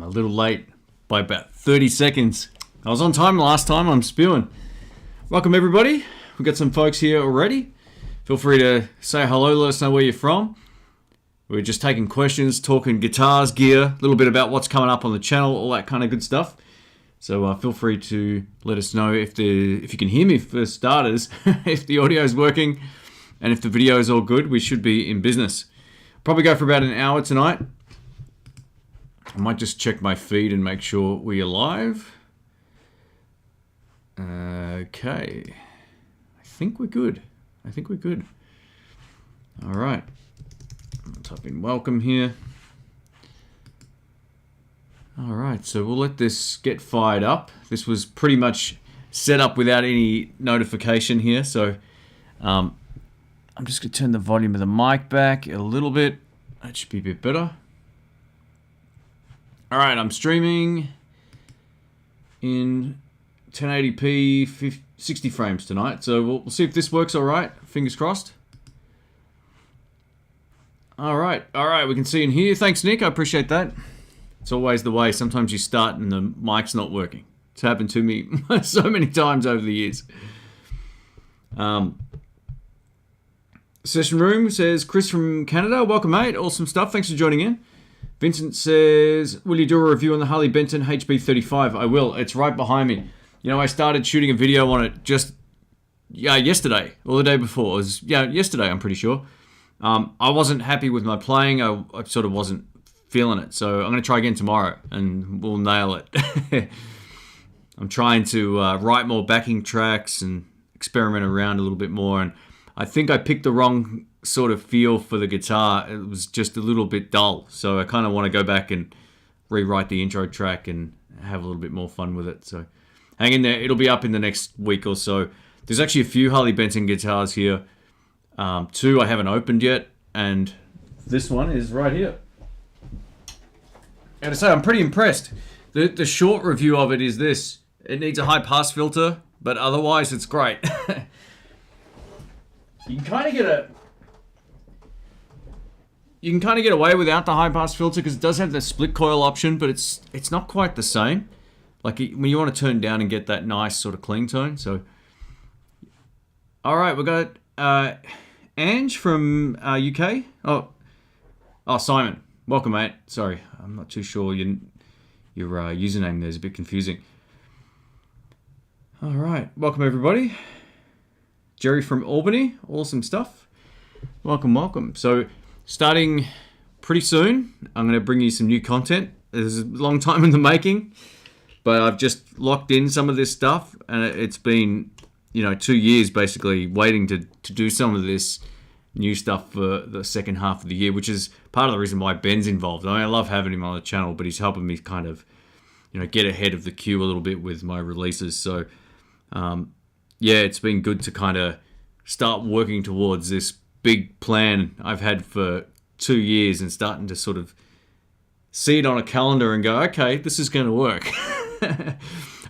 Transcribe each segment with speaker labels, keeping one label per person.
Speaker 1: I'm a little late by about 30 seconds. I was on time last time, I'm spewing. Welcome everybody. We've got some folks here already. Feel free to say hello, let us know where you're from. We're just taking questions, talking guitars, gear, a little bit about what's coming up on the channel, all that kind of good stuff. So feel free to let us know if you can hear me for starters, if the audio is working, and if the video is all good. We should be in business. Probably go for about an hour tonight. I might just check my feed and make sure we are live. Okay. I think we're good. All right. I'll type in welcome here. All right, so we'll let this get fired up. This was pretty much set up without any notification here, so I'm just going to turn the volume of the mic back a little bit. That should be a bit better. All right, I'm streaming in 1080p 60 frames tonight, so we'll see if this works all right. Fingers crossed. All right, we can see in here. Thanks, Nick, I appreciate that. It's always the way. Sometimes you start and the mic's not working. It's happened to me so many times over the years. Session Room says, Chris from Canada. Welcome, mate. Awesome stuff. Thanks for joining in. Vincent says, will you do a review on the Harley Benton HB35? I will. It's right behind me. You know, I started shooting a video on it just yesterday or the day before. It was, yesterday, I'm pretty sure. I wasn't happy with my playing. I sort of wasn't feeling it. So I'm going to try again tomorrow and we'll nail it. I'm trying to write more backing tracks and experiment around a little bit more. And I think I picked the wrong sort of feel for the guitar. It was just a little bit dull. So I kind of want to go back and rewrite the intro track and have a little bit more fun with it. So hang in there. It'll be up in the next week or so. There's actually a few Harley Benton guitars here. Two I haven't opened yet. And this one is right here. I gotta say, I'm pretty impressed. The short review of it is this. It needs a high pass filter, but otherwise it's great. You can kind of get away without the high pass filter because it does have the split coil option, but it's not quite the same. Like when you want to turn down and get that nice sort of clean tone. So, all right, we got Ange from UK. Oh, Simon, welcome, mate. Sorry, I'm not too sure your username there is a bit confusing. All right, welcome everybody. Jerry from Albany, awesome stuff. Welcome. So, starting pretty soon, I'm going to bring you some new content. There's a long time in the making, but I've just locked in some of this stuff, and it's been, 2 years basically waiting to do some of this new stuff for the second half of the year, which is part of the reason why Ben's involved. I love having him on the channel, but he's helping me kind of, get ahead of the queue a little bit with my releases. So, it's been good to kind of start working towards this big plan I've had for 2 years and starting to sort of see it on a calendar and go, okay, this is going to work.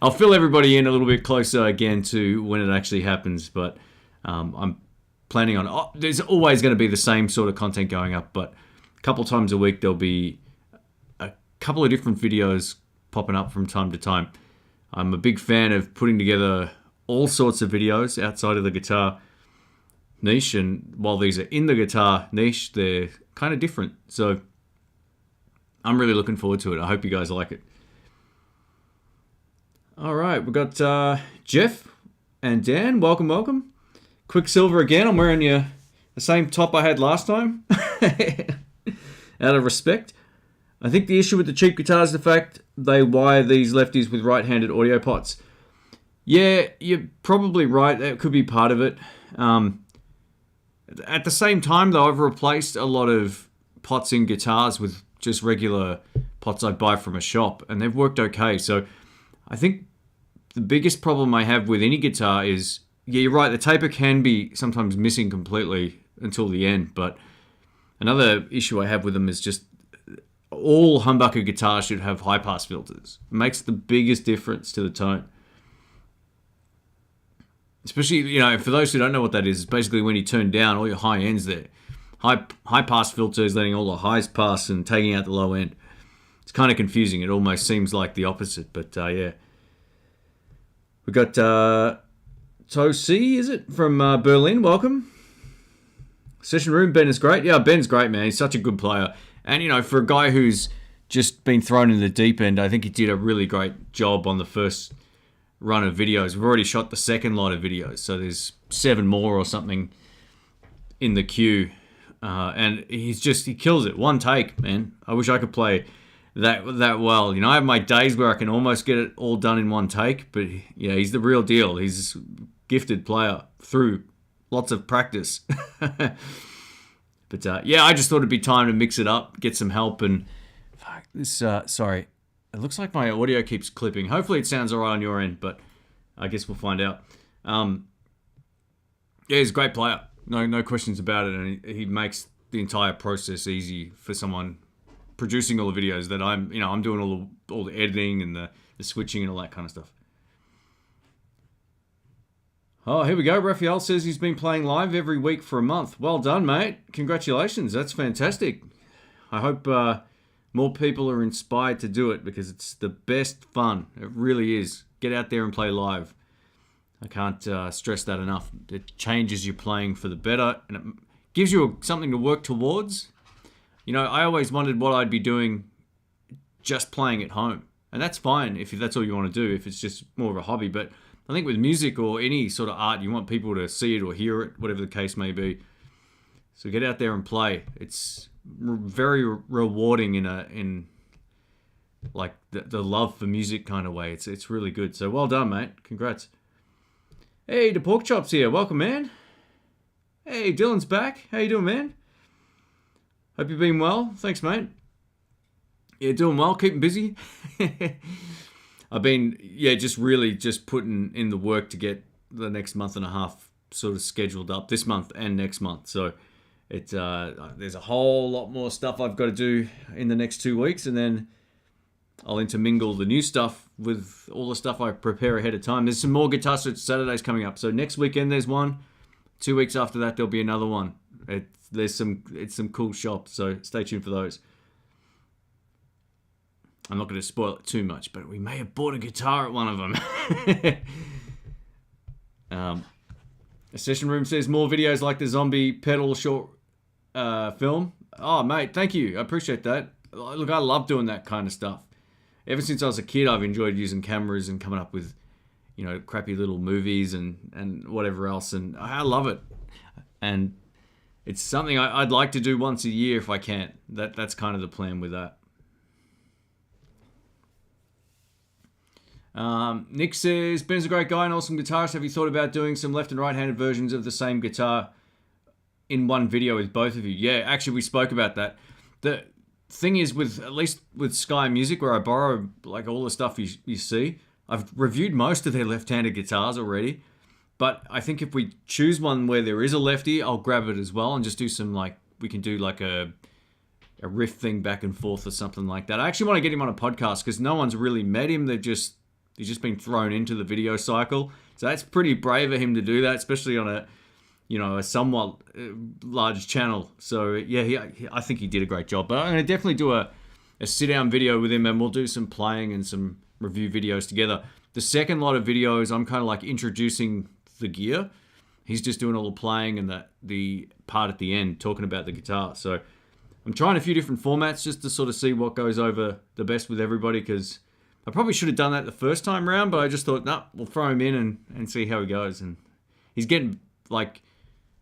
Speaker 1: I'll fill everybody in a little bit closer again to when it actually happens, but I'm planning on, there's always going to be the same sort of content going up, but a couple times a week there'll be a couple of different videos popping up from time to time. I'm a big fan of putting together all sorts of videos outside of the guitar niche, and while these are in the guitar niche, they're kind of different. So I'm really looking forward to it. I hope you guys like it. All right, we've got Jeff and Dan. Welcome. Quicksilver again. I'm wearing the same top I had last time. Out of respect. I think the issue with the cheap guitars is the fact they wire these lefties with right-handed audio pots. Yeah, you're probably right. That could be part of it. At the same time, though, I've replaced a lot of pots in guitars with just regular pots I buy from a shop, and they've worked okay. So I think the biggest problem I have with any guitar is, you're right, the taper can be sometimes missing completely until the end, but another issue I have with them is just all humbucker guitars should have high-pass filters. It makes the biggest difference to the tone. Especially, for those who don't know what that is, it's basically when you turn down all your high ends there. High pass filter is letting all the highs pass and taking out the low end. It's kind of confusing. It almost seems like the opposite, but yeah. We got Tosi, is it, from Berlin? Welcome. Session Room, Ben is great. Yeah, Ben's great, man. He's such a good player. And, you know, for a guy who's just been thrown in the deep end, I think he did a really great job on the first run of videos. We've already shot the second lot of videos, so there's 7 more or something in the queue. And he kills it. One take, man. I wish I could play that well. You know, I have my days where I can almost get it all done in one take, but yeah, he's the real deal. He's a gifted player through lots of practice. But yeah, I just thought it'd be time to mix it up, get some help, and fuck, this. Sorry, it looks like my audio keeps clipping. Hopefully, it sounds alright on your end, but I guess we'll find out. Yeah, he's a great player. No questions about it, and he makes the entire process easy for someone producing all the videos that I'm doing all the editing and the switching and all that kind of stuff. Oh, here we go. Raphael says he's been playing live every week for a month. Well done, mate. Congratulations. That's fantastic. I hope more people are inspired to do it because it's the best fun. It really is. Get out there and play live. I can't stress that enough. It changes your playing for the better and it gives you something to work towards. You know, I always wondered what I'd be doing just playing at home. And that's fine if that's all you want to do, if it's just more of a hobby. But I think with music or any sort of art, you want people to see it or hear it, whatever the case may be. So get out there and play. It's very rewarding in like the love for music kind of way. It's really good. So well done, mate. Congrats. Hey, the Pork Chops here. Welcome, man. Hey, Dylan's back. How you doing, man? Hope you've been well. Thanks, mate. Yeah, doing well. Keeping busy. I've been, just putting in the work to get the next month and a half sort of scheduled up, this month and next month. So there's a whole lot more stuff I've got to do in the next 2 weeks, and then I'll intermingle the new stuff with all the stuff I prepare ahead of time. There's some more Guitar Search Saturdays coming up. So next weekend there's one. 2 weeks after that there'll be another one. It's some cool shops, so stay tuned for those. I'm not going to spoil it too much, but we may have bought a guitar at one of them. A Session Room says more videos like the zombie pedal short film. Oh, mate, thank you. I appreciate that. Look, I love doing that kind of stuff. Ever since I was a kid, I've enjoyed using cameras and coming up with, you know, crappy little movies and whatever else, and I love it. And it's something I'd like to do once a year if I can. That's kind of the plan with that. Nick says, Ben's a great guy and awesome guitarist. Have you thought about doing some left and right-handed versions of the same guitar in one video with both of you? Yeah, actually, we spoke about that. The thing is, at least with Sky Music, where I borrow like all the stuff you see, I've reviewed most of their left-handed guitars already. But I think if we choose one where there is a lefty, I'll grab it as well and just do some we can do like a riff thing back and forth or something like that. I actually want to get him on a podcast because no one's really met him. He's just been thrown into the video cycle. So that's pretty brave of him to do that, especially on a somewhat large channel. So yeah, I think he did a great job. But I'm going to definitely do a sit-down video with him and we'll do some playing and some review videos together. The second lot of videos, I'm kind of like introducing the gear. He's just doing all the playing and the part at the end, talking about the guitar. So I'm trying a few different formats just to sort of see what goes over the best with everybody, because I probably should have done that the first time round, but I just thought, we'll throw him in and see how he goes. And he's getting,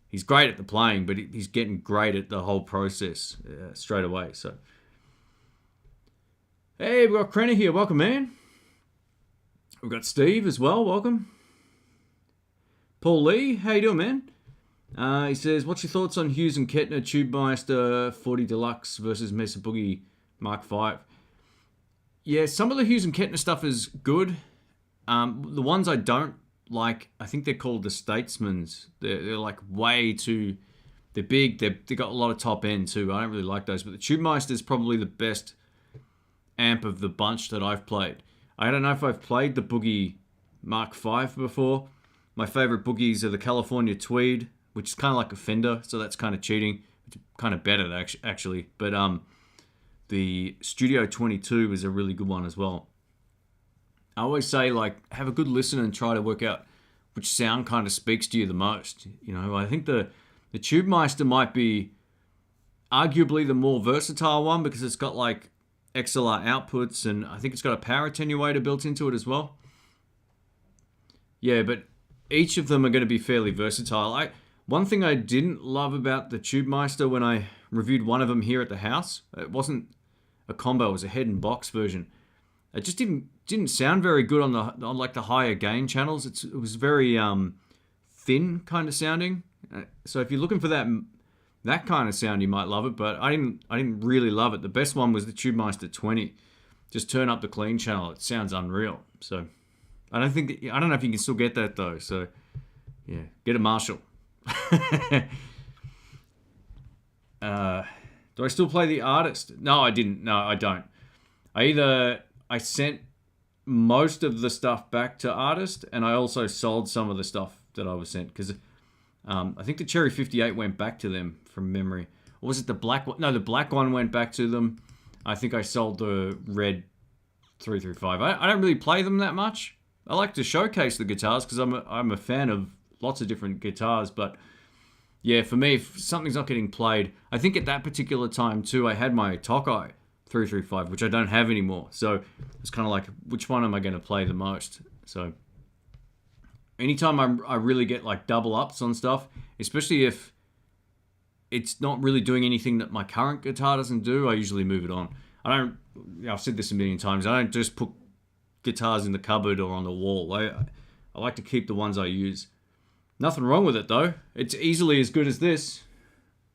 Speaker 1: he's great at the playing, but he's getting great at the whole process straight away. So, hey, we've got Traynor here. Welcome, man. We've got Steve as well. Welcome. Paul Lee, how you doing, man? He says, what's your thoughts on Hughes and Kettner Tubemeister 40 Deluxe versus Mesa Boogie Mark V? Yeah, some of the Hughes and Kettner stuff is good. The ones I don't like, I think they're called the Statesmans. They're like way too... They're big. They've got a lot of top end too. I don't really like those. But the Tubemeister is probably the best amp of the bunch that I've played. I don't know if I've played the Boogie Mark V before. My favorite boogies are the California Tweed, which is kind of like a Fender, so that's kind of cheating. It's kind of better, actually. But the Studio 22 is a really good one as well. I always say, like, have a good listen and try to work out which sound kind of speaks to you the most. You know, I think the Tubemeister might be arguably the more versatile one because it's got like XLR outputs, and I think it's got a power attenuator built into it as well. Yeah, but each of them are going to be fairly versatile. One thing I didn't love about the Tubemeister when I reviewed one of them here at the house, it wasn't a combo, it was a head and box version. It just didn't sound very good on like the higher gain channels. It was very thin kind of sounding. So if you're looking for that kind of sound, you might love it. But I didn't really love it. The best one was the Tubemeister 20. Just turn up the clean channel. It sounds unreal. So I don't know if you can still get that though. So yeah, get a Marshall. Do I still play the artist? No, I didn't. No, I don't. I sent most of the stuff back to artist, and I also sold some of the stuff that I was sent because I think the Cherry 58 went back to them from memory. Or was it the black one? No, the black one went back to them. I think I sold the red 335. I don't really play them that much. I like to showcase the guitars because I'm a fan of lots of different guitars, but yeah, for me, if something's not getting played, I think at that particular time too, I had my Tokai 335, which I don't have anymore. So it's kind of like, which one am I going to play the most? So anytime I really get like double ups on stuff, especially if it's not really doing anything that my current guitar doesn't do, I usually move it on. I've said this a million times, I don't just put guitars in the cupboard or on the wall. I like to keep the ones I use. Nothing wrong with it though. It's easily as good as this.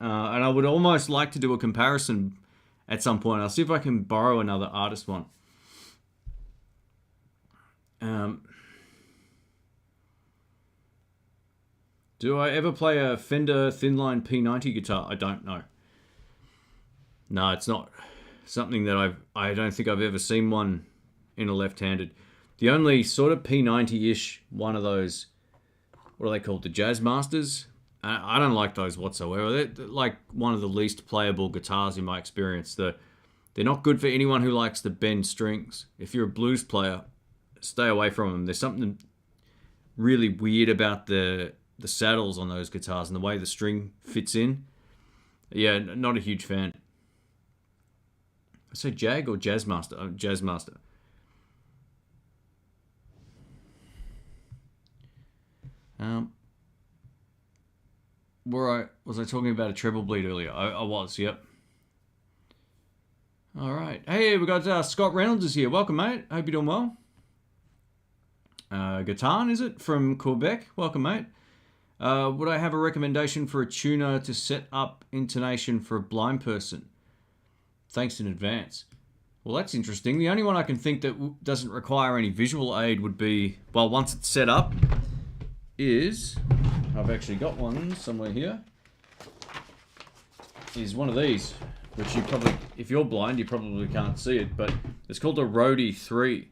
Speaker 1: And I would almost like to do a comparison at some point. I'll see if I can borrow another artist one. Do I ever play a Fender Thinline P90 guitar? I don't know. No, it's not something that I don't think I've ever seen one in a left-handed. The only sort of P90-ish one of those, what are they called? The Jazzmasters? I don't like those whatsoever. They're like one of the least playable guitars in my experience. They're not good for anyone who likes to bend strings. If you're a blues player, stay away from them. There's something really weird about the saddles on those guitars and the way the string fits in. Yeah, not a huge fan. I say Jag or Jazzmaster? Oh, Jazzmaster. Was I talking about a treble bleed earlier? I was, yep. All right. Hey, we got Scott Reynolds is here. Welcome, mate. Hope you're doing well. Gatan, is it? From Quebec. Welcome, mate. Would I have a recommendation for a tuner to set up intonation for a blind person? Thanks in advance. Well, that's interesting. The only one I can think that doesn't require any visual aid would be, well, once it's set up, is, I've actually got one somewhere here, is one of these, which you probably, if you're blind, you probably can't see it, but it's called a Roadie 3.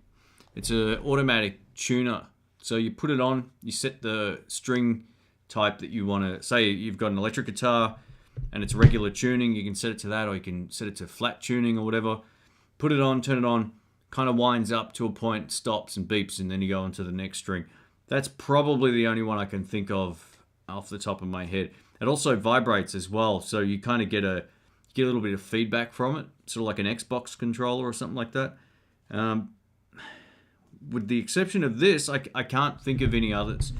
Speaker 1: It's an automatic tuner. So you put it on, you set the string type that you want to, say you've got an electric guitar and it's regular tuning, you can set it to that, or you can set it to flat tuning or whatever. Put it on, turn it on, kind of winds up to a point, stops and beeps, and then you go on to the next string. That's probably the only one I can think of off the top of my head. It also vibrates as well, so you kind of get a little bit of feedback from it, sort of like an Xbox controller or something like that. With the exception of this, I can't think of any others.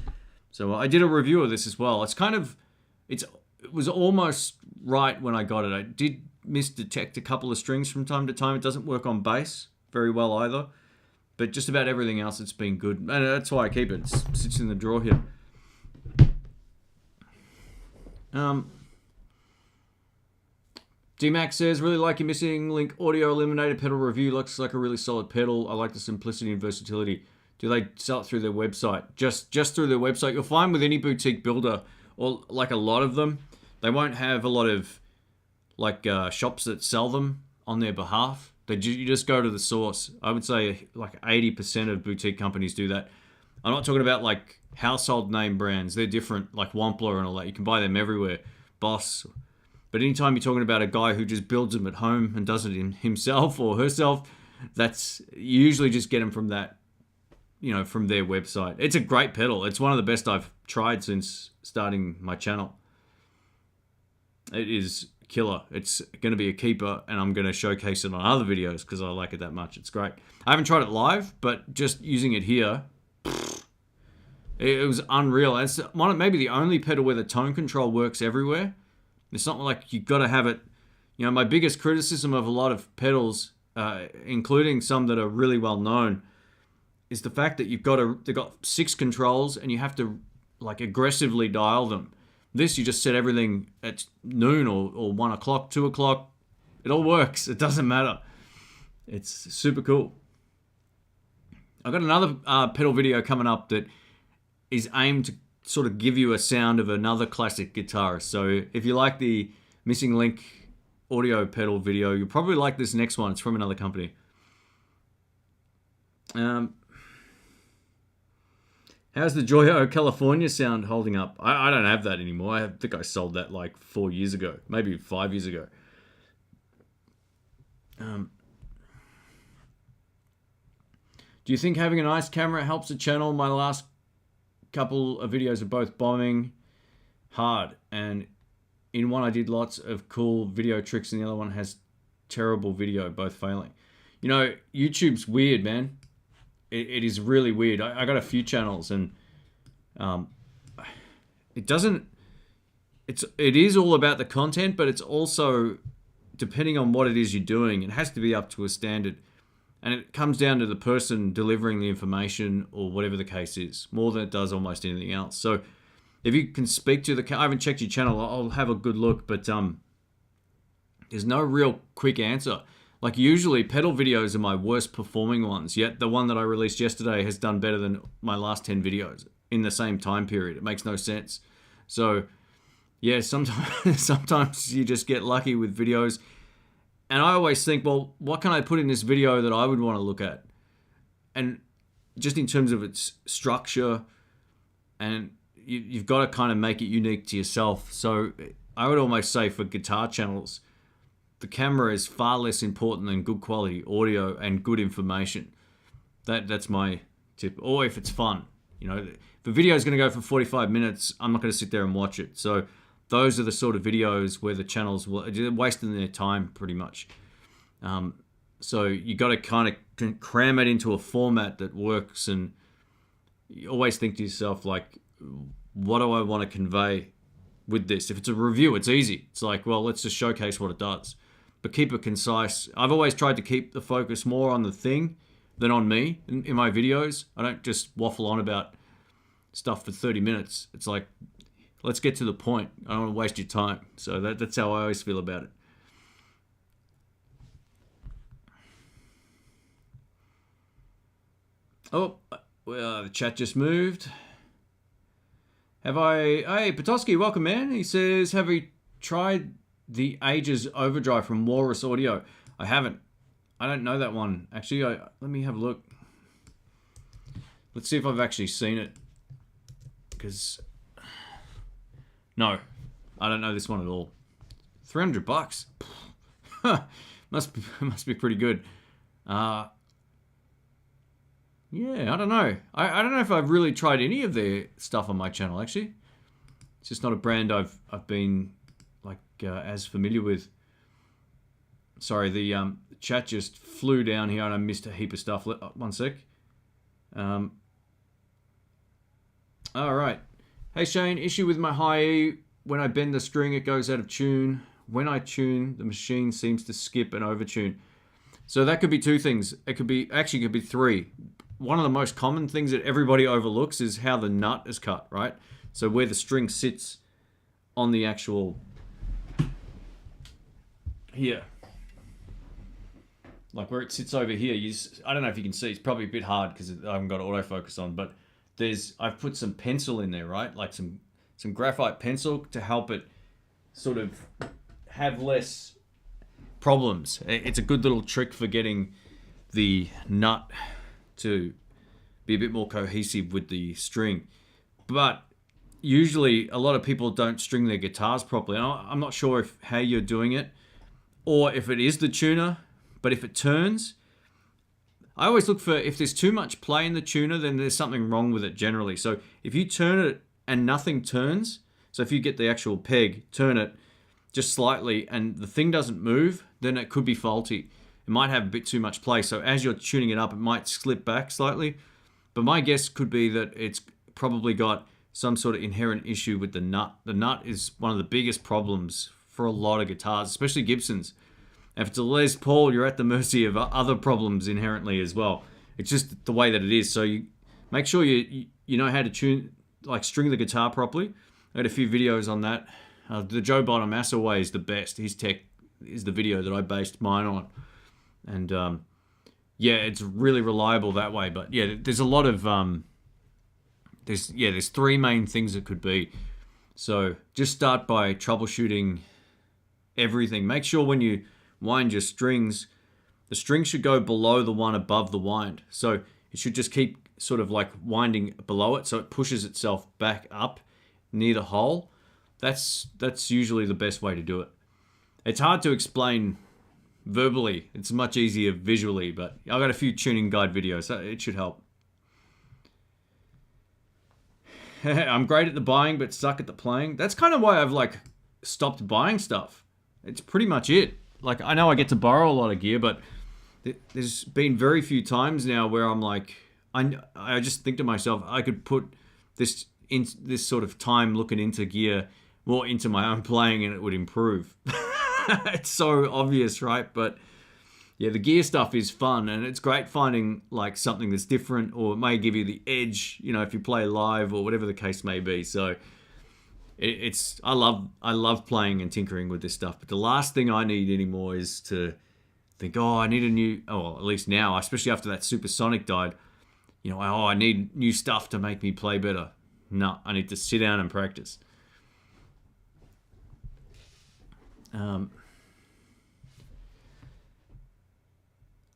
Speaker 1: So I did a review of this as well. It was almost right when I got it. I did misdetect a couple of strings from time to time. It doesn't work on bass very well either. But just about everything else, it's been good. And that's why I keep it. It sits in the drawer here. D-Max says, really like your Missing Link Audio Eliminator pedal review. Looks like a really solid pedal. I like the simplicity and versatility. Do they sell it through their website? Just through their website. You'll find with any boutique builder, or like a lot of them, they won't have a lot of like shops that sell them on their behalf. You just go to the source. I would say like 80% of boutique companies do that. I'm not talking about like household name brands. They're different, like Wampler and all that. You can buy them everywhere. Boss. But anytime you're talking about a guy who just builds them at home and does it himself or herself, that's you usually just get them from that, from their website. It's a great pedal. It's one of the best I've tried since starting my channel. It is killer. It's going to be a keeper, and I'm going to showcase it on other videos because I like it that much. It's great. I haven't tried it live, but just using it here, it was unreal. It's maybe the only pedal where the tone control works everywhere. It's not like you got to have it. My biggest criticism of a lot of pedals, including some that are really well known, is the fact that they've got 6 controls and you have to like aggressively dial them. This, you just set everything at noon or 1 o'clock, 2 o'clock. It all works. It doesn't matter. It's super cool. I've got another pedal video coming up that is aimed to sort of give you a sound of another classic guitarist. So if you like the Missing Link audio pedal video, you'll probably like this next one. It's from another company. How's the Joyo California sound holding up? I don't have that anymore. I think I sold that like 4 years ago, maybe 5 years ago. Do you think having a nice camera helps the channel? My last couple of videos are both bombing hard, and in one I did lots of cool video tricks and the other one has terrible video, both failing. YouTube's weird, man. It is really weird. I got a few channels, and it is all about the content, but it's also depending on what it is you're doing. It has to be up to a standard, and it comes down to the person delivering the information or whatever the case is, more than it does almost anything else. So if you can speak to I haven't checked your channel. I'll have a good look, but there's no real quick answer. Like usually pedal videos are my worst performing ones, yet the one that I released yesterday has done better than my last 10 videos in the same time period. It makes no sense. So yeah, sometimes you just get lucky with videos. And I always think, well, what can I put in this video that I would want to look at? And just in terms of its structure, and you've got to kind of make it unique to yourself. So I would almost say for guitar channels, the camera is far less important than good quality audio and good information. That's my tip. Or if it's fun. If a video is going to go for 45 minutes, I'm not going to sit there and watch it. So those are the sort of videos where the channels they're wasting their time pretty much. So you got to kind of cram it into a format that works, and you always think to yourself, like, what do I want to convey with this? If it's a review, it's easy. It's like, well, let's just showcase what it does. But keep it concise. I've always tried to keep the focus more on the thing than on me in my videos. I don't just waffle on about stuff for 30 minutes. It's like, let's get to the point. I don't want to waste your time. So that's how I always feel about it. Oh, well, the chat just moved. Hey, Petoski, welcome, man. He says, have you tried the Ages Overdrive from Walrus Audio? I haven't. I don't know that one. Actually, let me have a look. Let's see if I've actually seen it. Because, no, I don't know this one at all. $300. must be pretty good. Yeah, I don't know. I don't know if I've really tried any of their stuff on my channel, actually. It's just not a brand I've been like as familiar with. Sorry, the chat just flew down here and I missed a heap of stuff. One sec. All right. Hey Shane, issue with my high E. When I bend the string, it goes out of tune. When I tune, the machine seems to skip and overtune. So that could be two things. It could be three. One of the most common things that everybody overlooks is how the nut is cut, right? So where the string sits on the actual here. Like where it sits over here. I don't know if you can see. It's probably a bit hard because I haven't got autofocus on, but I've put some pencil in there, right? Like some graphite pencil to help it sort of have less problems. It's a good little trick for getting the nut to be a bit more cohesive with the string. But usually a lot of people don't string their guitars properly. And I'm not sure if how you're doing it or if it is the tuner, but if it turns, I always look for, if there's too much play in the tuner, then there's something wrong with it generally. So if you turn it and nothing turns, so if you get the actual peg, turn it just slightly and the thing doesn't move, then it could be faulty. It might have a bit too much play. So as you're tuning it up, it might slip back slightly. But my guess could be that it's probably got some sort of inherent issue with the nut. The nut is one of the biggest problems for a lot of guitars, especially Gibsons. If it's a Les Paul, you're at the mercy of other problems inherently as well. It's just the way that it is. So you make sure you know how to tune, like string the guitar properly. I had a few videos on that. The Joe Bottom Way is the best. His tech is the video that I based mine on. And yeah, it's really reliable that way. But yeah, there's a lot of there's three main things it could be. So just start by troubleshooting everything. Make sure when you wind your strings, the string should go below the one above the wind. So it should just keep sort of like winding below it, so it pushes itself back up near the hole. That's usually the best way to do it. It's hard to explain verbally. It's much easier visually, but I've got a few tuning guide videos, so it should help. I'm great at the buying, but suck at the playing. That's kind of why I've like stopped buying stuff. It's pretty much it. Like, I know I get to borrow a lot of gear, but there's been very few times now where I'm like, I just think to myself, I could put this sort of time looking into gear more into my own playing and it would improve. It's so obvious, right? But yeah, the gear stuff is fun and it's great finding like something that's different, or it may give you the edge, you know, if you play live or whatever the case may be. So I love playing and tinkering with this stuff, but the last thing I need anymore is to think, oh, I need a new, at least now, especially after that Supersonic died, you know, oh, I need new stuff to make me play better. No, I need to sit down and practice.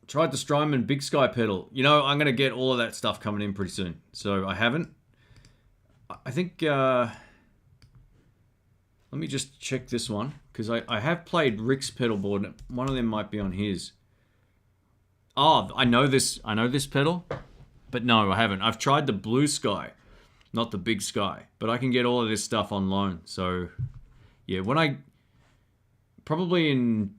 Speaker 1: Tried the Strymon Big Sky pedal. You know, I'm going to get all of that stuff coming in pretty soon. So I haven't. I think, let me just check this one, because I have played Rick's pedal board, and one of them might be on his. Oh, I know this pedal, but no, I haven't. I've tried the Blue Sky, not the Big Sky, but I can get all of this stuff on loan. So yeah, when I probably in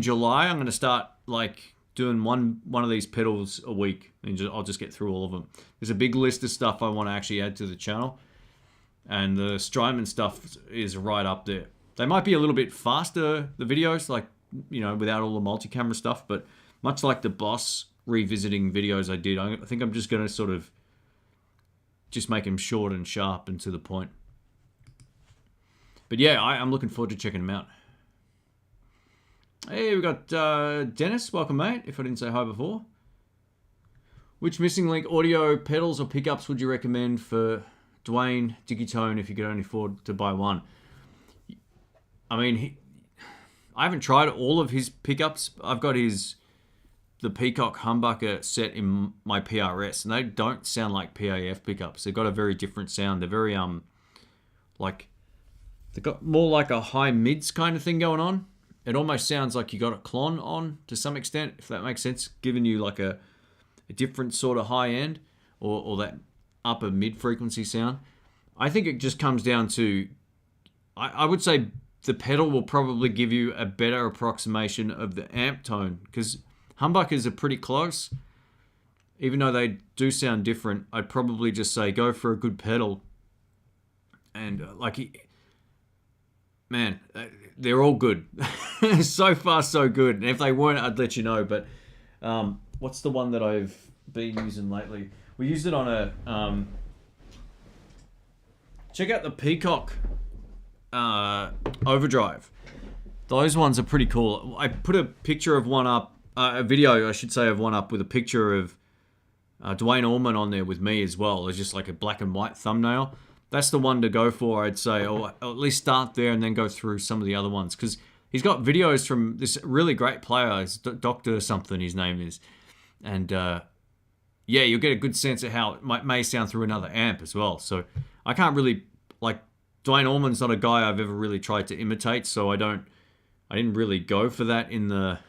Speaker 1: July, I'm going to start like doing one of these pedals a week, and I'll just get through all of them. There's a big list of stuff I want to actually add to the channel, and the Strymon stuff is right up there. They might be a little bit faster, the videos, like, you know, without all the multi-camera stuff, but much like the Boss revisiting videos I did, I think I'm just going to sort of just make them short and sharp and to the point. But yeah, I'm looking forward to checking them out. Hey, we got Dennis. Welcome, mate, if I didn't say hi before. Which Missing Link audio pedals or pickups would you recommend for Dwayne Digitone if you could only afford to buy one? I mean, I haven't tried all of his pickups. I've got the Peacock Humbucker set in my PRS, and they don't sound like PAF pickups. They've got a very different sound. They're very like, they've got more like a high mids kind of thing going on. It almost sounds like you got a Klon on to some extent, if that makes sense, giving you like a different sort of high end or that upper mid frequency sound. I think it just comes down to, I would say the pedal will probably give you a better approximation of the amp tone, because humbuckers are pretty close. Even though they do sound different, I'd probably just say go for a good pedal. And man, they're all good. So far, so good. And if they weren't, I'd let you know. But what's the one that I've been using lately? We used it on a... check out the Peacock Overdrive. Those ones are pretty cool. I put a picture of one up, a video, I should say, of one up with a picture of Dwayne Allman on there with me as well. It's just like a black and white thumbnail. That's the one to go for, I'd say, or at least start there and then go through some of the other ones, because he's got videos from this really great player. It's Dr. something his name is, and yeah, you'll get a good sense of how it may sound through another amp as well. So I can't really, like, Dwayne Allman's not a guy I've ever really tried to imitate, so I didn't really go for that in the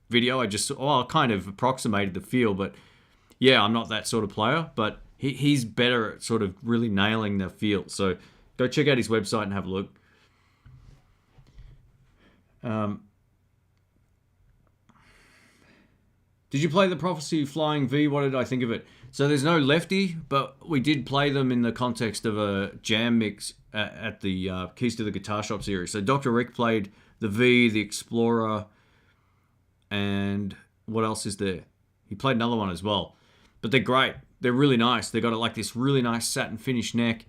Speaker 1: video. I kind of approximated the feel, but yeah, I'm not that sort of player, but he's better at sort of really nailing the feel. So go check out his website and have a look. Did you play the Prophecy Flying V? What did I think of it? So there's no Lefty, but we did play them in the context of a jam mix at the Keys to the Guitar Shop series. So Dr. Rick played the V, the Explorer, and what else is there? He played another one as well. But they're great. They're really nice. They got like this really nice satin finish neck.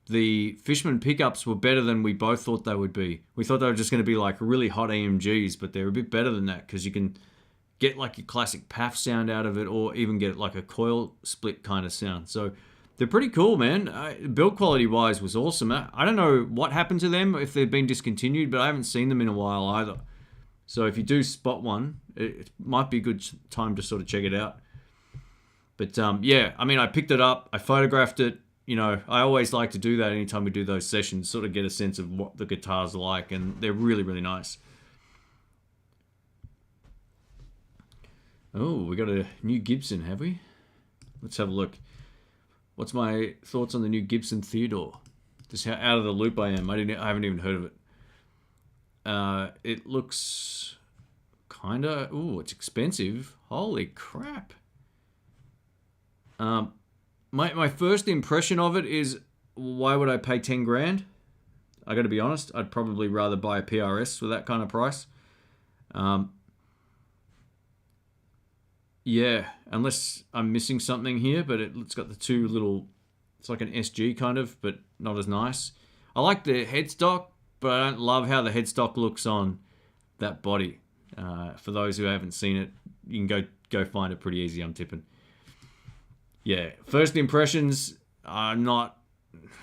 Speaker 1: The Fishman pickups were better than we both thought they would be. We thought they were just going to be like really hot AMGs, but they're a bit better than that because you can get like your classic PAF sound out of it, or even get like a coil split kind of sound. So they're pretty cool, man. Build quality wise was awesome. I don't know what happened to them, if they've been discontinued, but I haven't seen them in a while either. So if you do spot one, it might be a good time to sort of check it out. But yeah, I mean, I picked it up, I photographed it. You know, I always like to do that anytime we do those sessions, sort of get a sense of what the guitar's like, and they're really, really nice. Oh, we got a new Gibson, have we? Let's have a look. What's my thoughts on the new Gibson Theodore? Just how out of the loop I am. I haven't even heard of it. It looks kind of... Ooh, it's expensive. Holy crap. My first impression of it is, why would I pay 10 grand? I got to be honest. I'd probably rather buy a PRS for that kind of price. Yeah, unless I'm missing something here, but it's got the two little... It's like an SG kind of, but not as nice. I like the headstock, but I don't love how the headstock looks on that body. For those who haven't seen it, you can go find it pretty easy, I'm tipping. Yeah, first impressions, I'm not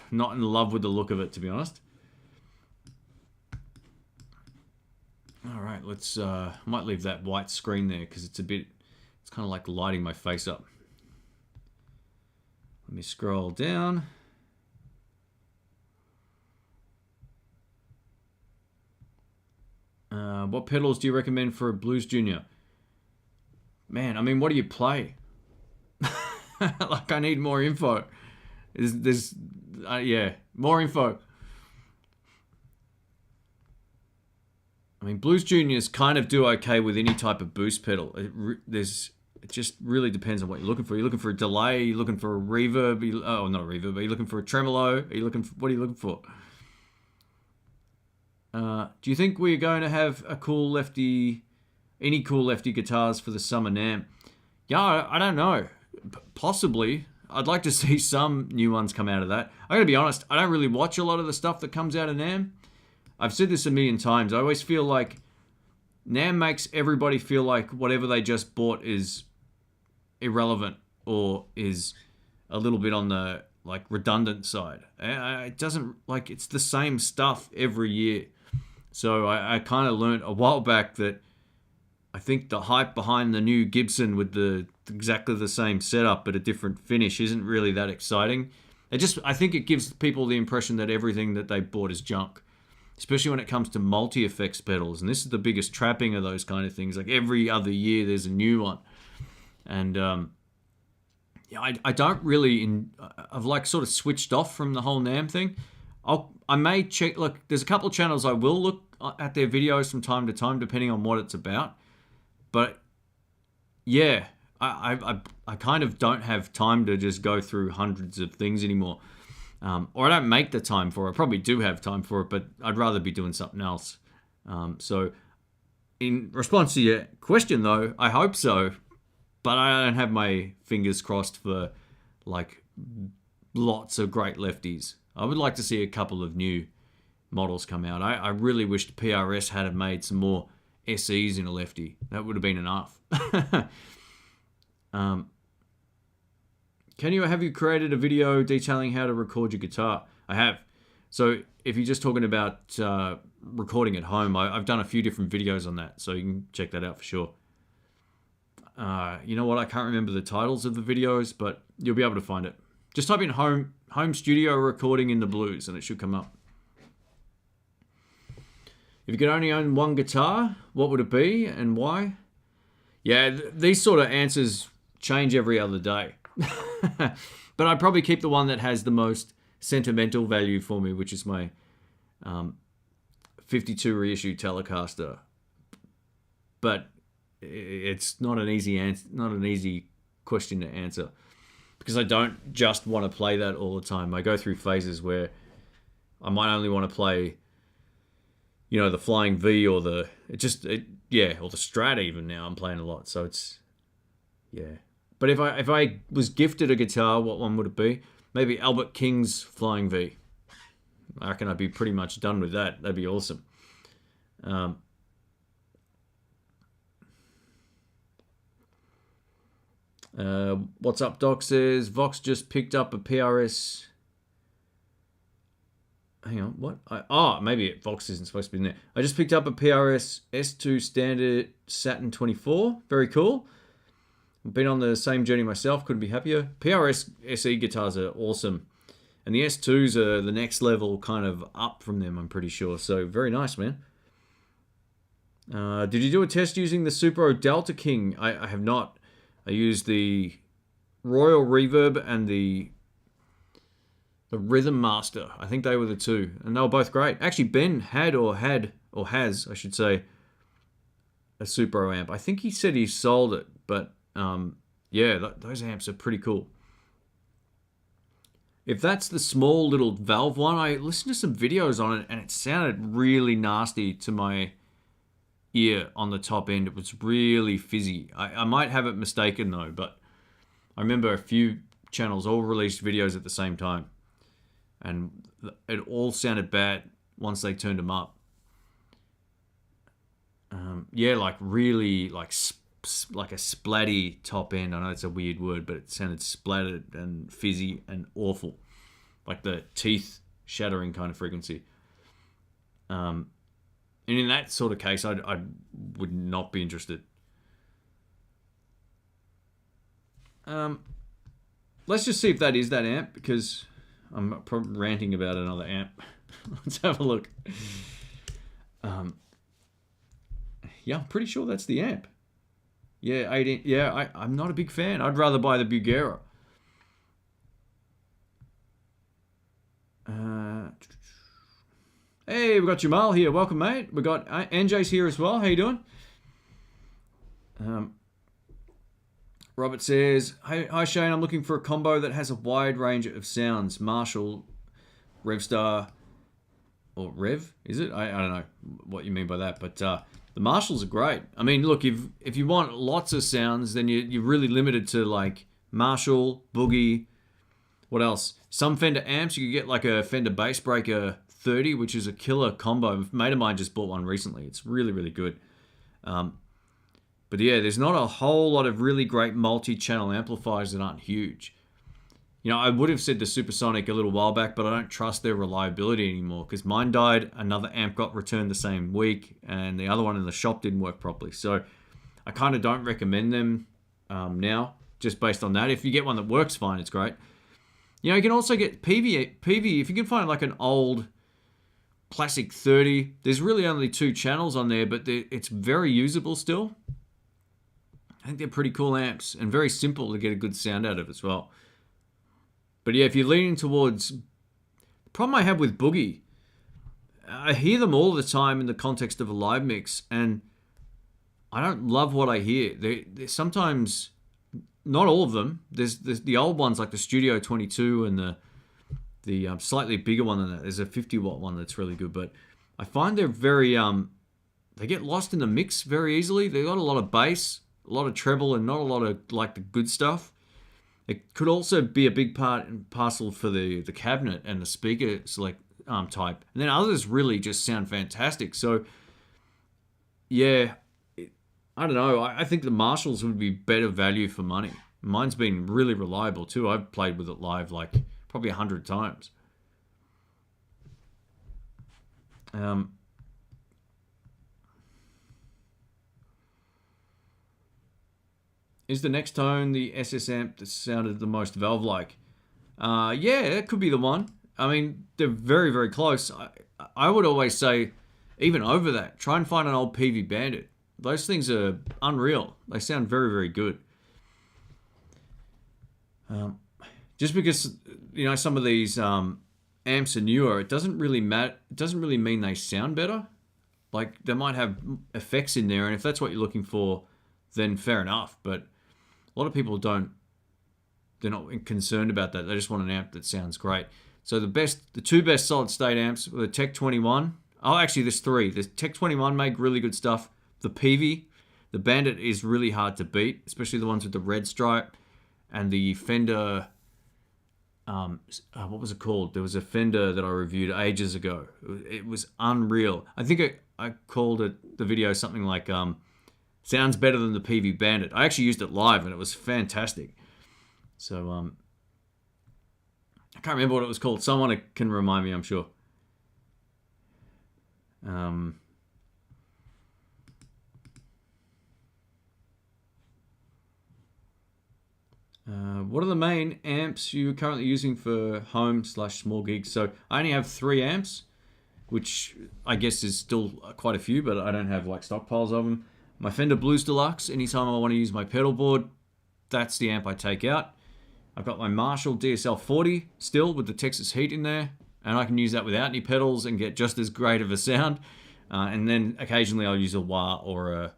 Speaker 1: in love with the look of it, to be honest. All right, let's... might leave that white screen there, because it's kind of like lighting my face up. Let me scroll down. What pedals do you recommend for a Blues Junior? Man, I mean, what do you play? Like, I need more info. Yeah, more info. I mean, Blues Juniors kind of do okay with any type of boost pedal. It just really depends on what you're looking for. You're looking for a delay, you're looking for a reverb, not a reverb, but you're looking for a tremolo, what are you looking for? Do you think we're going to have any cool Lefty guitars for the summer NAMM? Yeah, I don't know. Possibly. I'd like to see some new ones come out of that. I gotta be honest, I don't really watch a lot of the stuff that comes out of NAMM. I've said this a million times. I always feel like NAMM makes everybody feel like whatever they just bought is irrelevant or is a little bit on the like redundant side. It doesn't, like, it's the same stuff every year. So I kind of learned a while back that I think the hype behind the new Gibson with exactly the same setup but a different finish isn't really that exciting. I think it gives people the impression that everything that they bought is junk. Especially when it comes to multi-effects pedals. And this is the biggest trapping of those kind of things. Like every other year there's a new one. And yeah, I don't really... I've like sort of switched off from the whole NAMM thing. I may check... Look, there's a couple of channels I will look at their videos from time to time depending on what it's about. But yeah, I kind of don't have time to just go through hundreds of things anymore. Or I don't make the time for it. I probably do have time for it, but I'd rather be doing something else. So in response to your question, though, I hope so. But I don't have my fingers crossed for, like, lots of great lefties. I would like to see a couple of new models come out. I really wished PRS had made some more SEs in a lefty. That would have been enough. Have you created a video detailing how to record your guitar? I have. So if you're just talking about recording at home, I've done a few different videos on that, so you can check that out for sure. You know what? I can't remember the titles of the videos, but you'll be able to find it. Just type in home studio recording in the blues and it should come up. If you could only own one guitar, what would it be and why? Yeah, these sort of answers change every other day. But I'd probably keep the one that has the most sentimental value for me, which is my 52 reissue Telecaster. But it's not an easy question to answer, because I don't just want to play that all the time. I go through phases where I might only want to play, you know, the Flying V or the or the Strat. Even now I'm playing a lot, so it's But if I was gifted a guitar, what one would it be? Maybe Albert King's Flying V. I reckon I'd be pretty much done with that. That'd be awesome. What's up, Doc says, Vox just picked up a PRS. Hang on, what? Maybe Vox isn't supposed to be in there. I just picked up a PRS S2 Standard Saturn 24. Very cool. I've been on the same journey myself. Couldn't be happier. PRS SE guitars are awesome. And the S2s are the next level kind of up from them, I'm pretty sure. So very nice, man. Did you do a test using the Super Delta King? I have not. I used the Royal Reverb and the Rhythm Master. I think they were the two. And they were both great. Actually, Ben has, I should say, a Super amp. I think he said he sold it. But, those amps are pretty cool. If that's the small little valve one, I listened to some videos on it and it sounded really nasty to my ear on the top end. It was really fizzy. I might have it mistaken though, but I remember a few channels all released videos at the same time and it all sounded bad once they turned them up. Like really like a splatty top end. I know it's a weird word, but it sounded splattered and fizzy and awful, like the teeth shattering kind of frequency. And in that sort of case, I would not be interested. Let's just see if that is that amp, because I'm probably ranting about another amp. Let's have a look. I'm pretty sure that's the amp. Yeah, 18. Yeah, I'm not a big fan. I'd rather buy the Bugera. Hey, we got Jamal here. Welcome, mate. We got NJ's here as well. How you doing? Robert says, Hi Shane, I'm looking for a combo that has a wide range of sounds. Marshall, Revstar, or Rev, is it? I don't know what you mean by that, but the Marshalls are great. I mean, look, if you want lots of sounds, then you're really limited to like Marshall, Boogie, what else? Some Fender amps, you could get like a Fender Bass Breaker 30, which is a killer combo. A mate of mine just bought one recently. It's really, really good. But yeah, there's not a whole lot of really great multi-channel amplifiers that aren't huge. You know, I would have said the Supersonic a little while back, but I don't trust their reliability anymore because mine died, another amp got returned the same week, and the other one in the shop didn't work properly. So I kind of don't recommend them now, just based on that. If you get one that works fine, it's great. You know, you can also get PV, if you can find like an old classic 30, there's really only 2 channels on there, but it's very usable still. I think they're pretty cool amps and very simple to get a good sound out of as well. But yeah, if you're leaning towards... The problem I have with Boogie, I hear them all the time in the context of a live mix, and I don't love what I hear. They're sometimes... Not all of them. There's the old ones like the Studio 22 and the slightly bigger one than that. There's a 50-watt one that's really good, but I find they're very... they get lost in the mix very easily. They got a lot of bass, a lot of treble, and not a lot of like the good stuff. It could also be a big part and parcel for the cabinet and the speaker select type. And then others really just sound fantastic. So, yeah, I don't know. I think the Marshalls would be better value for money. Mine's been really reliable too. I've played with it live like probably 100 times. Is the next tone the SS amp that sounded the most valve-like? Yeah, it could be the one. I mean, they're very, very close. I would always say, even over that, try and find an old PV Bandit. Those things are unreal. They sound very, very good. Just because, you know, some of these amps are newer, it doesn't really matter. It doesn't really mean they sound better. Like, they might have effects in there, and if that's what you're looking for, then fair enough. But a lot of people don't. They're not concerned about that. They just want an amp that sounds great. So the two best solid state amps were the Tech 21. Oh, actually, there's three. The Tech 21 make really good stuff. The PV, the Bandit is really hard to beat, especially the ones with the red stripe, and the Fender. What was it called? There was a Fender that I reviewed ages ago. It was unreal. I think I called it the video something like sounds better than the PV Bandit. I actually used it live and it was fantastic. So I can't remember what it was called. Someone can remind me, I'm sure. What are the main amps you're currently using for home/small gigs? So I only have 3 amps, which I guess is still quite a few, but I don't have like stockpiles of them. My Fender Blues Deluxe, anytime I want to use my pedal board, that's the amp I take out. I've got my Marshall DSL 40 still with the Texas Heat in there, and I can use that without any pedals and get just as great of a sound. And then occasionally I'll use a wah or a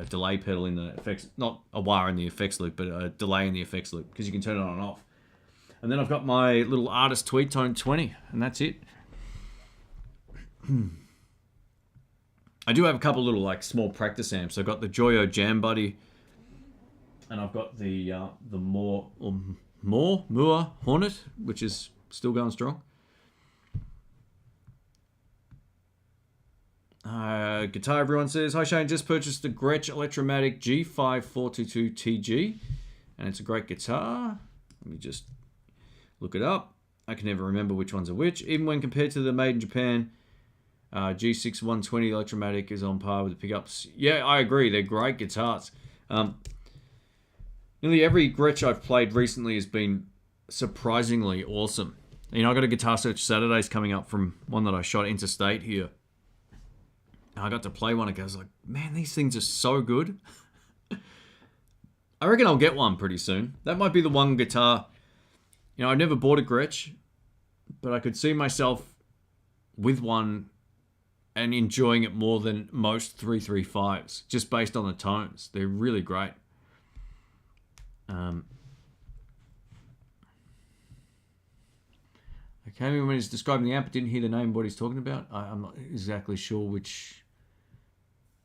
Speaker 1: delay pedal in the effects, not a wah in the effects loop, but a delay in the effects loop, because you can turn it on and off. And then I've got my little Artist Tweed Tone 20, and that's it. I do have a couple little like small practice amps. I've got the Joyo Jam Buddy, and I've got the Moore Hornet, which is still going strong. Guitar Everyone says, hi Shane, just purchased the Gretsch Electromatic G5422TG, and it's a great guitar. Let me just look it up. I can never remember which ones are which. Even when compared to the made in Japan G6120 Electromatic is on par with the pickups. Yeah, I agree. They're great guitars. Nearly every Gretsch I've played recently has been surprisingly awesome. You know, I got a Guitar Search Saturdays coming up from one that I shot interstate here. I got to play one again. I was like, man, these things are so good. I reckon I'll get one pretty soon. That might be the one guitar. You know, I never bought a Gretsch, but I could see myself with one and enjoying it more than most 335s, just based on the tones. They're really great. I came in when he's describing the amp, but didn't hear the name of what he's talking about. I'm not exactly sure which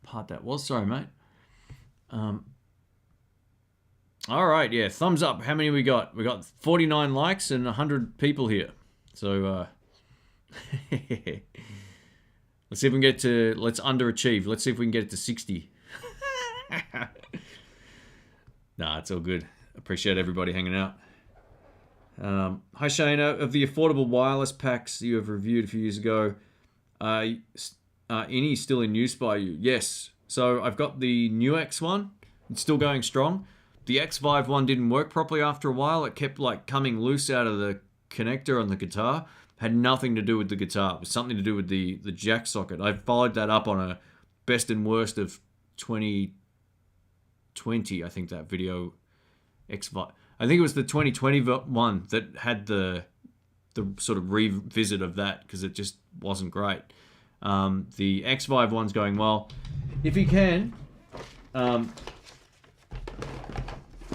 Speaker 1: part that was. Sorry, mate. All right, yeah, thumbs up. How many we got? We got 49 likes and 100 people here. So, let's see if we can get to, let's underachieve. Let's see if we can get it to 60. Nah, it's all good. Appreciate everybody hanging out. Hi Shane, of the affordable wireless packs you have reviewed a few years ago, any still in use by you? Yes. So I've got the New X one. It's still going strong. The X5 one didn't work properly after a while. It kept like coming loose out of the connector on the guitar. Had nothing to do with the guitar. It was something to do with the jack socket. I followed that up on a best and worst of 2020, I think, that video. X5. I think it was the 2020 one that had the sort of revisit of that, because it just wasn't great. The X5 one's going well. If you can, I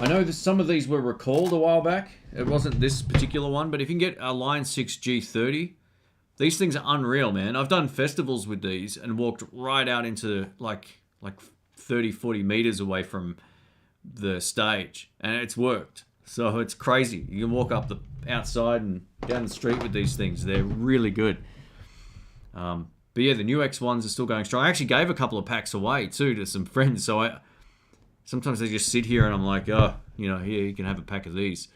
Speaker 1: know that some of these were recalled a while back. It wasn't this particular one, but if you can get a Line 6 G30, these things are unreal, man. I've done festivals with these and walked right out into like 30, 40 meters away from the stage, and it's worked. So it's crazy. You can walk up the outside and down the street with these things. They're really good. But yeah, the New X ones are still going strong. I actually gave a couple of packs away too to some friends. So sometimes they just sit here and I'm like, oh, you know, here, you can have a pack of these.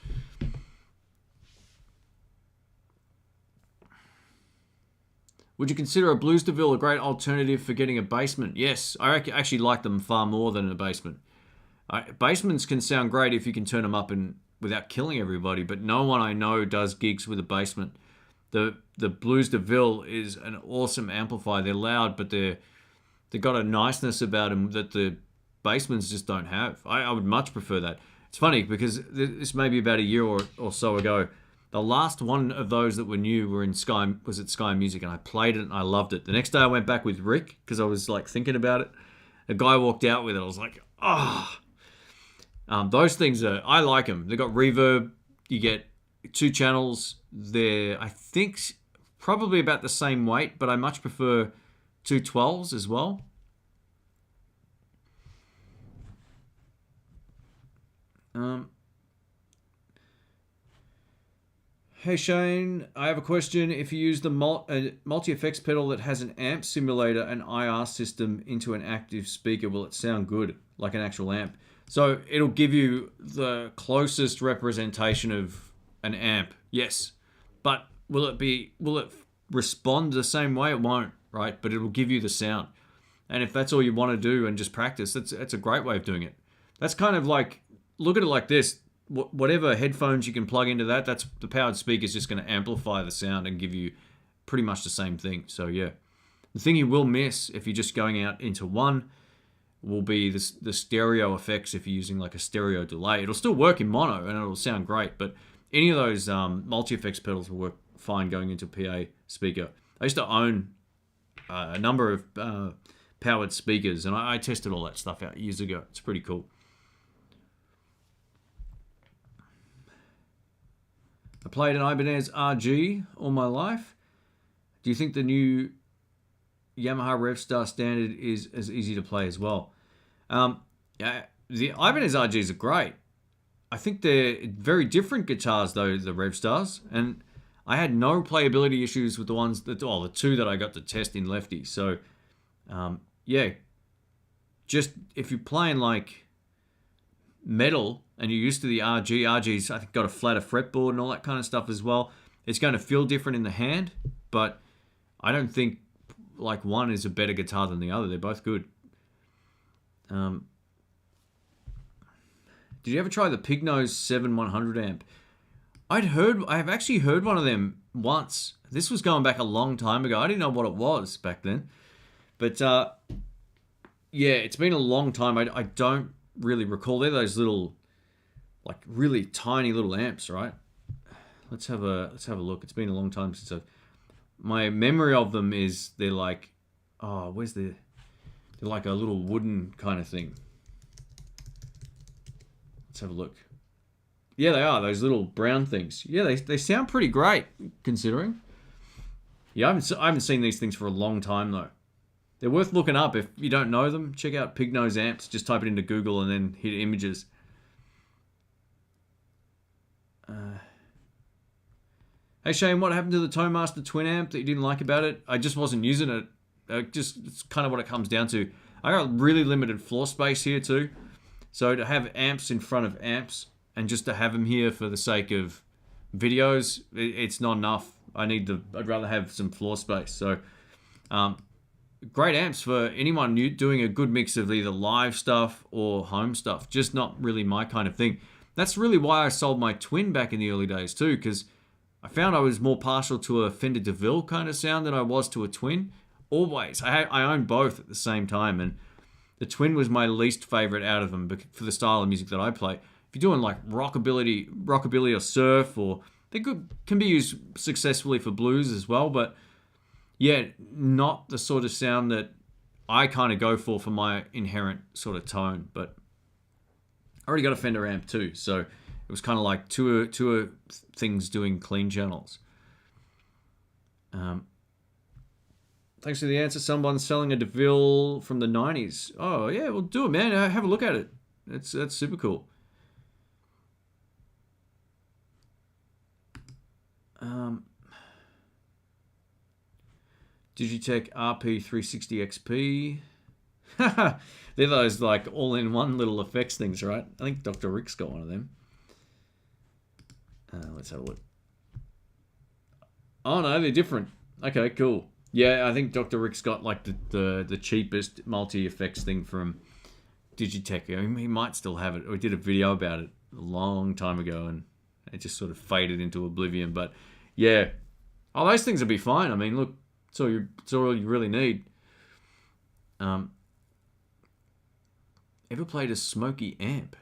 Speaker 1: Would you consider a Blues DeVille a great alternative for getting a basement? Yes, I actually like them far more than a basement. Bassmans can sound great if you can turn them up and without killing everybody, but no one I know does gigs with a basement. The Blues DeVille is an awesome amplifier. They're loud, but they've got a niceness about them that the Bassmans just don't have. I would much prefer that. It's funny because this may be about a year or so ago. The last one of those that were new were in was at Sky Music, and I played it and I loved it. The next day I went back with Rick because I was like thinking about it. A guy walked out with it. I was like, ah. Those things I like them. They got reverb. You get 2 channels. They're, I think, probably about the same weight, but I much prefer 2 12s as well. Hey Shane, I have a question. If you use the multi-effects pedal that has an amp simulator and IR system into an active speaker, will it sound good, like an actual amp? So it'll give you the closest representation of an amp, yes. But will it respond the same way? It won't, right? But it'll give you the sound. And if that's all you want to do and just practice, that's a great way of doing it. That's kind of like, look at it like this. Whatever headphones you can plug into that's the powered speaker is just going to amplify the sound and give you pretty much the same thing. So yeah, the thing you will miss if you're just going out into one will be the stereo effects. If you're using like a stereo delay, it'll still work in mono and it'll sound great, but any of those multi-effects pedals will work fine going into PA speaker. I used to own a number of powered speakers, and I tested all that stuff out years ago. It's pretty cool. I played an Ibanez RG all my life. Do you think the new Yamaha Revstar standard is as easy to play as well? Yeah, the Ibanez RGs are great. I think they're very different guitars though, the Revstars, and I had no playability issues with the 2 that I got to test in Lefty. So yeah, just if you're playing like metal and you're used to the RG's I think got a flatter fretboard and all that kind of stuff as well, it's going to feel different in the hand, but I don't think like one is a better guitar than the other. They're both good. Did you ever try the Pignose 7100 amp? I have actually heard one of them once. This was going back a long time ago. I didn't know what it was back then, but yeah, it's been a long time. I don't really recall. They're those little, like really tiny little amps, right? Let's have a look. It's been a long time since my memory of them is they're like, they're like a little wooden kind of thing. Let's have a look. Yeah, they are those little brown things. Yeah, they sound pretty great considering. Yeah, I haven't seen these things for a long time though. They're worth looking up if you don't know them. Check out Pignose amps. Just type it into Google and then hit images. Hey Shane, what happened to the ToneMaster twin amp that you didn't like about it? I just wasn't using it. It's kind of what it comes down to. I got really limited floor space here too. So to have amps in front of amps and just to have them here for the sake of videos, it's not enough. I'd rather have some floor space. So great amps for anyone doing a good mix of either live stuff or home stuff. Just not really my kind of thing. That's really why I sold my twin back in the early days too, because I found I was more partial to a Fender DeVille kind of sound than I was to a twin. Always. I owned both at the same time, and the twin was my least favorite out of them for the style of music that I play. If you're doing like rockabilly or surf, or they can be used successfully for blues as well, but yeah, not the sort of sound that I kind of go for my inherent sort of tone. But I already got a Fender amp too, so it was kind of like two things doing clean channels. Thanks for the answer. Someone's selling a DeVille from the 90s. Oh, yeah, well, do it, man. Have a look at it. That's super cool. Digitech RP360 XP. They're those like all-in-one little effects things, right? I think Dr. Rick's got one of them. Let's have a look. Oh, no, they're different. Okay, cool. Yeah, I think Dr. Rick's got like the cheapest multi-effects thing from Digitech. I mean, he might still have it. We did a video about it a long time ago, and it just sort of faded into oblivion. But yeah, oh, those things will be fine. I mean, look, it's all you really need. Ever played a Smoky amp?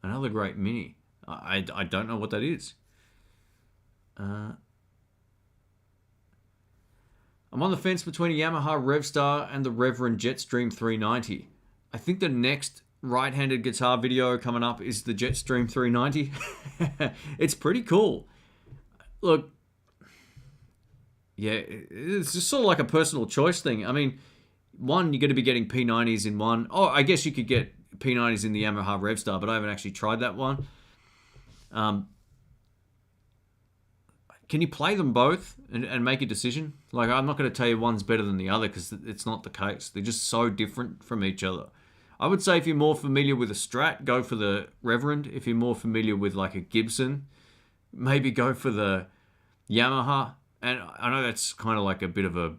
Speaker 1: Another great mini. I don't know what that is. I'm on the fence between a Yamaha Revstar and the Reverend Jetstream 390. I think the next right-handed guitar video coming up is the Jetstream 390. It's pretty cool. Look, yeah, it's just sort of like a personal choice thing. I mean, one, you're going to be getting P90s in one. Oh, I guess you could get P90s in the Yamaha Revstar, but I haven't actually tried that one. Can you play them both and make a decision? Like, I'm not going to tell you one's better than the other because it's not the case. They're just so different from each other. I would say if you're more familiar with a Strat, go for the Reverend. If you're more familiar with like a Gibson, maybe go for the Yamaha. And I know that's kind of like a bit of a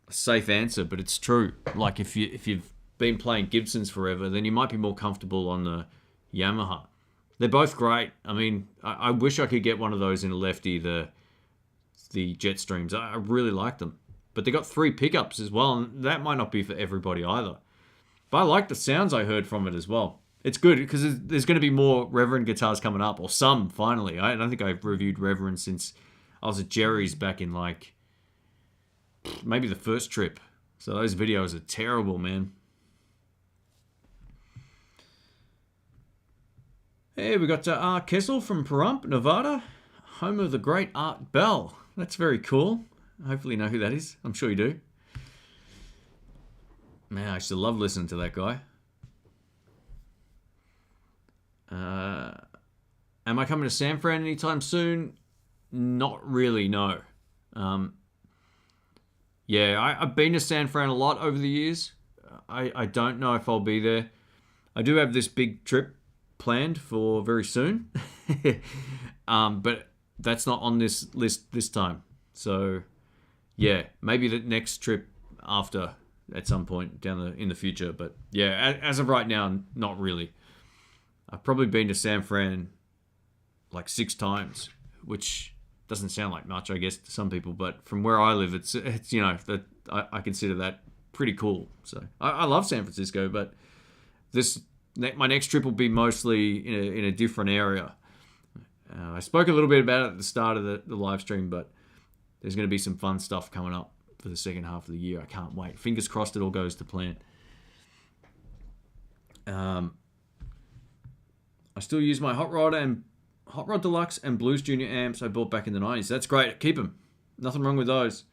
Speaker 1: safe answer, but it's true. Like if you've been playing Gibsons forever, then you might be more comfortable on the Yamaha. They're both great. I mean, I wish I could get one of those in a Lefty, the Jetstreams. I really like them. But they got 3 pickups as well, and that might not be for everybody either. But I like the sounds I heard from it as well. It's good because there's going to be more Reverend guitars coming up, or some, finally. I don't think I've reviewed Reverend since I was at Jerry's back in, like, maybe the first trip. So those videos are terrible, man. Hey, we got R. Kessel from Pahrump, Nevada, home of the great Art Bell. That's very cool. Hopefully you know who that is. I'm sure you do. Man, I used to love listening to that guy. Am I coming to San Fran anytime soon? Not really, no. Yeah, I've been to San Fran a lot over the years. I don't know if I'll be there. I do have this big trip planned for very soon. But that's not on this list this time. So, yeah, maybe the next trip after at some point in the future. But yeah, as of right now, not really. I've probably been to San Fran like 6 times, which doesn't sound like much, I guess, to some people. But from where I live, it's you know, that I consider that pretty cool. So I love San Francisco, but my next trip will be mostly in a different area. I spoke a little bit about it at the start of the live stream, but there's going to be some fun stuff coming up for the second half of the year. I can't wait. Fingers crossed it all goes to plan. I still use my Hot Rod Deluxe and Blues Junior amps I bought back in the 90s. That's great. Keep them. Nothing wrong with those.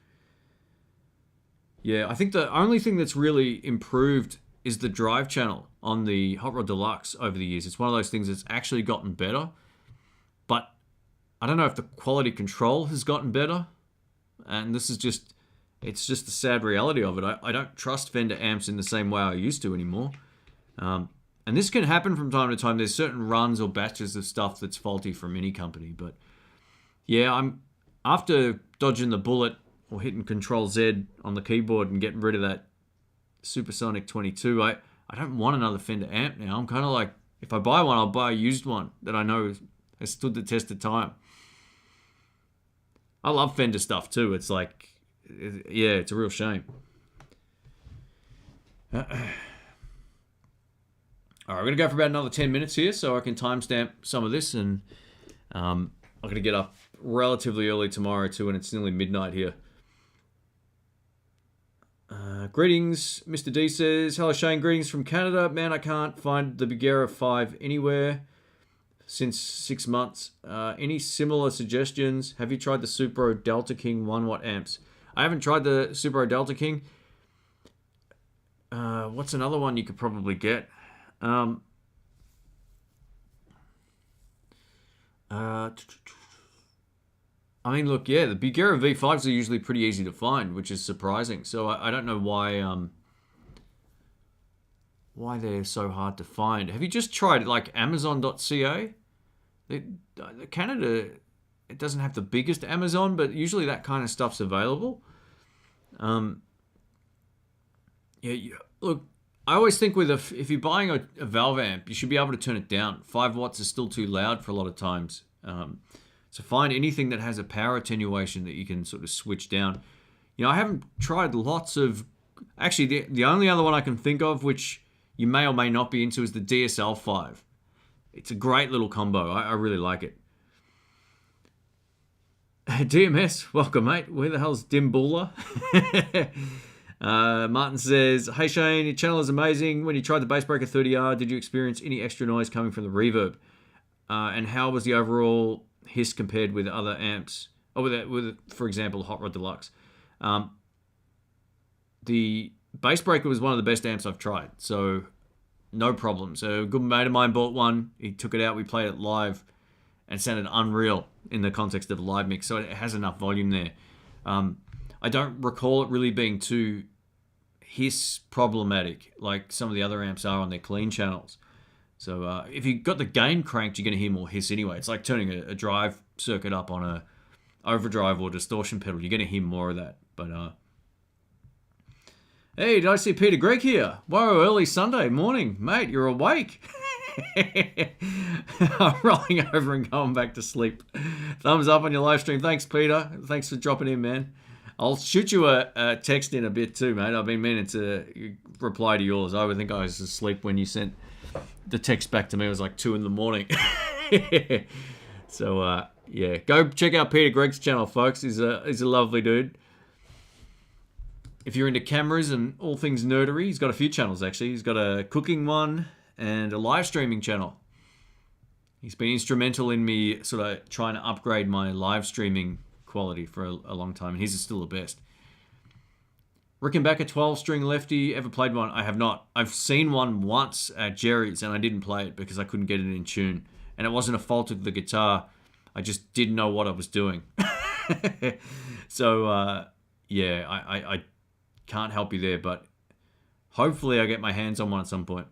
Speaker 1: Yeah, I think the only thing that's really improved is the drive channel on the Hot Rod Deluxe over the years. It's one of those things that's actually gotten better. But I don't know if the quality control has gotten better. And it's just the sad reality of it. I don't trust Fender amps in the same way I used to anymore. And this can happen from time to time. There's certain runs or batches of stuff that's faulty from any company. But yeah, I'm after dodging the bullet or hitting Control Z on the keyboard and getting rid of that Supersonic 22. I don't want another Fender amp now. I'm kind of like, if I buy one, I'll buy a used one that I know has stood the test of time. I love Fender stuff too. It's like, yeah, it's a real shame. All right, we're going to go for about another 10 minutes here so I can timestamp some of this. And I'm going to get up relatively early tomorrow too, and it's nearly midnight here. Greetings, Mr. D says, hello Shane, greetings from Canada. Man, I can't find the Bigera 5 anywhere since 6 months. Any similar suggestions? Have you tried the Supro Delta King 1-watt amps? I haven't tried the Supro Delta King. What's another one you could probably get? I mean, look, yeah, the Bigera V5s are usually pretty easy to find, which is surprising. So I don't know why they're so hard to find. Have you just tried like Amazon.ca? Canada, it doesn't have the biggest Amazon, but usually that kind of stuff's available. Yeah, look, I always think with if you're buying a valve amp, you should be able to turn it down. 5 watts is still too loud for a lot of times. So find anything that has a power attenuation that you can sort of switch down. You know, I haven't tried lots of... Actually, the only other one I can think of, which you may or may not be into, is the DSL-5. It's a great little combo. I really like it. DMS, welcome, mate. Where the hell's Dim Buller? Martin says, hey Shane, your channel is amazing. When you tried the Bassbreaker 30R, did you experience any extra noise coming from the reverb? And how was the overall hiss compared with other amps? Or with for example, Hot Rod Deluxe. The Bassbreaker was one of the best amps I've tried, so no problem. So a good mate of mine bought one. He took it out, we played it live, and sounded unreal in the context of a live mix. So it has enough volume there. I don't recall it really being too hiss problematic like some of the other amps are on their clean channels. So if you've got the gain cranked, you're going to hear more hiss anyway. It's like turning a drive circuit up on a overdrive or distortion pedal. You're going to hear more of that. But hey, did I see PeterGregg here? Whoa, early Sunday morning. Mate, you're awake. I'm rolling over and going back to sleep. Thumbs up on your live stream. Thanks, Peter. Thanks for dropping in, man. I'll shoot you a text in a bit too, mate. I've been meaning to reply to yours. I would think I was asleep when you sent the text back to me. It was like 2 in the morning. So, yeah. Go check out PeterGregg's channel, folks. He's a lovely dude. If you're into cameras and all things nerdery, he's got a few channels, actually. He's got a cooking one and a live streaming channel. He's been instrumental in me sort of trying to upgrade my live streaming quality for a long time, and his is still the best. Rickenbacker 12-string Lefty, ever played one? I have not. I've seen one once at Jerry's, and I didn't play it because I couldn't get it in tune. And it wasn't a fault of the guitar. I just didn't know what I was doing. So, yeah, I can't help you there, but hopefully I get my hands on one at some point.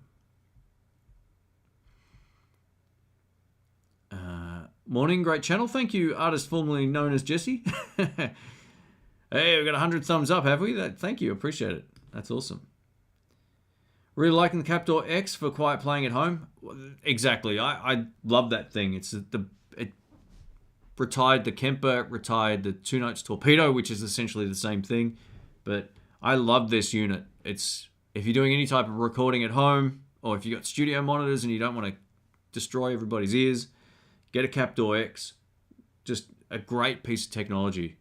Speaker 1: Morning, great channel. Thank you, artist formerly known as Jesse. Hey, we got 100 thumbs up, have we? Thank you, appreciate it. That's awesome. Really liking the Captor X for quiet playing at home. Exactly, I love that thing. It retired the Kemper, retired the 2 Notes Torpedo, which is essentially the same thing. But I love this unit. If you're doing any type of recording at home, or if you've got studio monitors and you don't want to destroy everybody's ears, get a Captor X. Just a great piece of technology.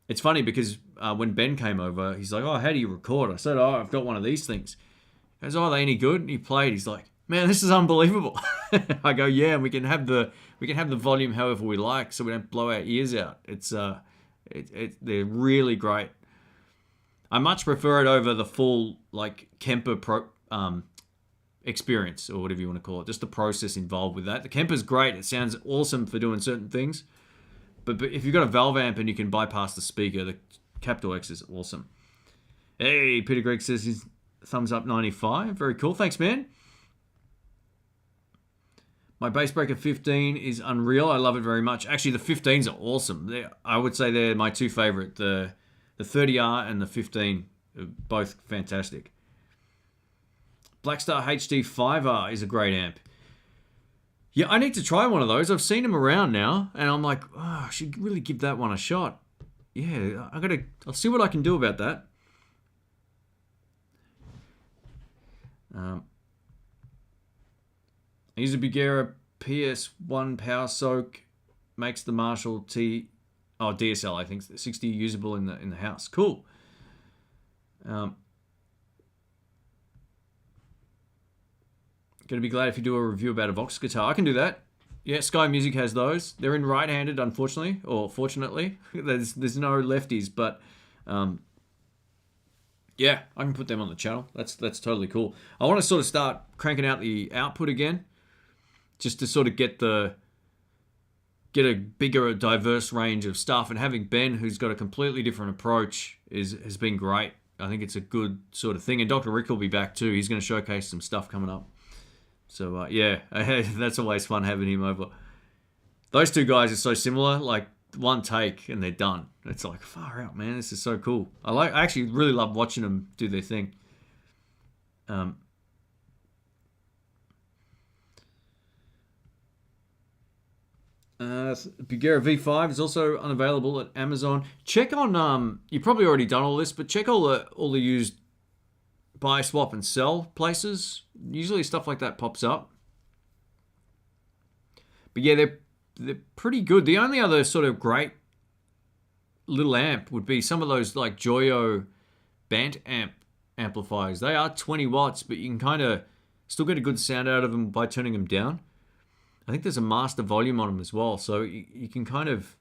Speaker 1: It's funny because when Ben came over, he's like, oh, how do you record? I said, oh, I've got one of these things. He goes, oh, are they any good? And he played. He's like, man, this is unbelievable. I go, yeah, and we can have the volume however we like, so we don't blow our ears out. They're really great. I much prefer it over the full like Kemper Pro experience, or whatever you want to call it. Just the process involved with that. The Kemper's great. It sounds awesome for doing certain things. But if you've got a valve amp and you can bypass the speaker, the Captor X is awesome. Hey, PeterGregg says his thumbs up 95. Very cool. Thanks, man. My Bassbreaker 15 is unreal. I love it very much. Actually, the 15s are awesome. I would say they're my two favorite. The 30R and the 15 are both fantastic. Blackstar HD5R is a great amp. Yeah, I need to try one of those. I've seen them around now, and I'm like, oh, I should really give that one a shot. Yeah, I'll see what I can do about that. I use a Bugera PS1 Power Soak, makes the Marshall DSL, I think, 60 usable in the house. Cool. Going to be glad if you do a review about a Vox guitar. I can do that. Yeah, Sky Music has those. They're in right-handed, unfortunately, or fortunately. There's no lefties, but yeah, I can put them on the channel. That's totally cool. I want to sort of start cranking out the output again, just to sort of get a bigger, diverse range of stuff. And having Ben, who's got a completely different approach, has been great. I think it's a good sort of thing. And Dr. Rick will be back too. He's going to showcase some stuff coming up. So, yeah, that's always fun having him over. Those two guys are so similar, like one take and they're done. It's like, far out, man. This is so cool. I actually really love watching them do their thing. Bugera V5 is also unavailable at Amazon. Check on you've probably already done all this, but check all the used buy, swap, and sell places. Usually stuff like that pops up. But yeah, they're pretty good. The only other sort of great little amp would be some of those like Joyo Bant amplifiers. They are 20 watts, but you can kind of still get a good sound out of them by turning them down. I think there's a master volume on them as well, so you can kind of,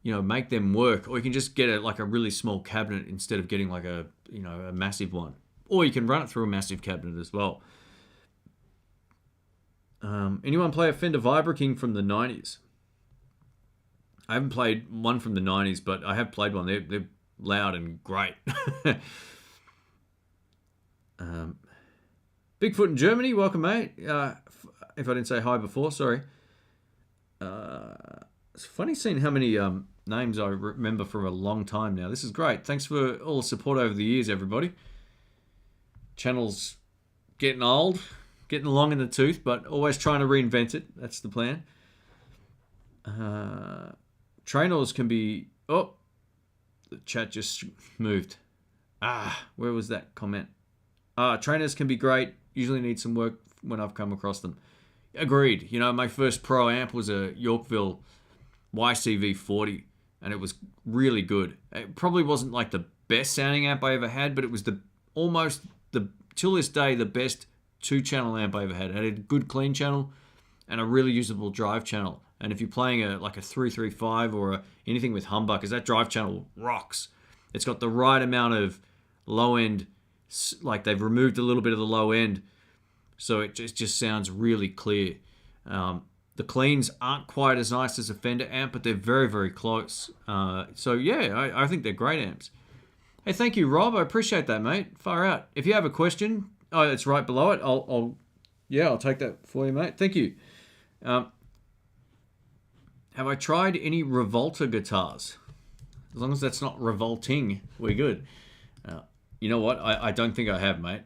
Speaker 1: make them work, or you can just get like a really small cabinet instead of getting like a massive one, or you can run it through a massive cabinet as well. Anyone play a Fender Vibra King from the 90s? I haven't played one from the 90s, but I have played one. They're loud and great. Bigfoot in Germany, welcome, mate. If I didn't say hi before, sorry. It's funny seeing how many names I remember from a long time now. This is great. Thanks for all the support over the years, everybody. Channel's getting old, getting long in the tooth, but always trying to reinvent it. That's the plan. Traynors can be... Oh, the chat just moved. Where was that comment? Trainers can be great. Usually need some work when I've come across them. Agreed. My first pro amp was a Yorkville YCV40, and it was really good. It probably wasn't like the best sounding amp I ever had, but it was till this day, the best 2-channel amp I ever had. It had a good clean channel and a really usable drive channel. And if you're playing a 335 or anything with humbuckers, that drive channel rocks. It's got the right amount of low end, like they've removed a little bit of the low end, so it just sounds really clear. The cleans aren't quite as nice as a Fender amp, but they're very, very close. So yeah, I think they're great amps. Hey, thank you, Rob. I appreciate that, mate. Far out. If you have a question, it's right below it. I'll take that for you, mate. Thank you. Have I tried any Revolta guitars? As long as that's not revolting, we're good. You know what? I don't think I have, mate.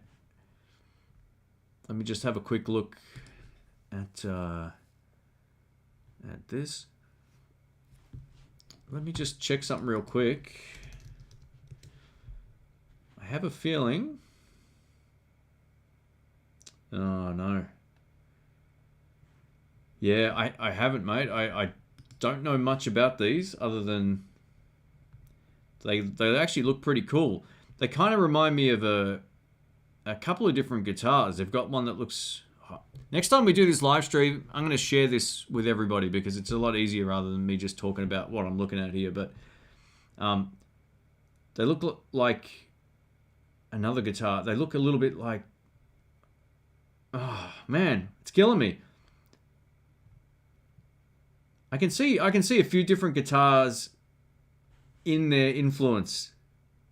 Speaker 1: Let me just have a quick look at this. Let me just check something real quick. I have a feeling... Oh, no. Yeah, I haven't, mate. I don't know much about these other than they actually look pretty cool. They kind of remind me of a couple of different guitars. They've got one that looks... Next time we do this live stream, I'm going to share this with everybody because it's a lot easier rather than me just talking about what I'm looking at here. But they look like another guitar. They look a little bit like... Oh, man, it's killing me. I can see a few different guitars in their influence,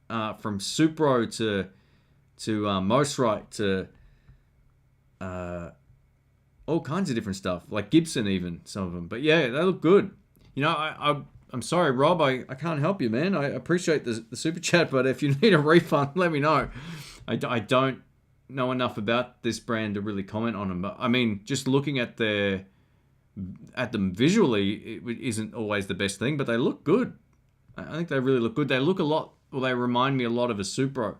Speaker 1: from Supro to Mosrite to all kinds of different stuff, like Gibson even, some of them. But yeah, they look good. I'm sorry, Rob, I can't help you, man. I appreciate the super chat, but if you need a refund, let me know. I don't know enough about this brand to really comment on them, but I mean, just looking at them visually, it isn't always the best thing, but they look good. I think they really look good. They look they remind me a lot of a Supro,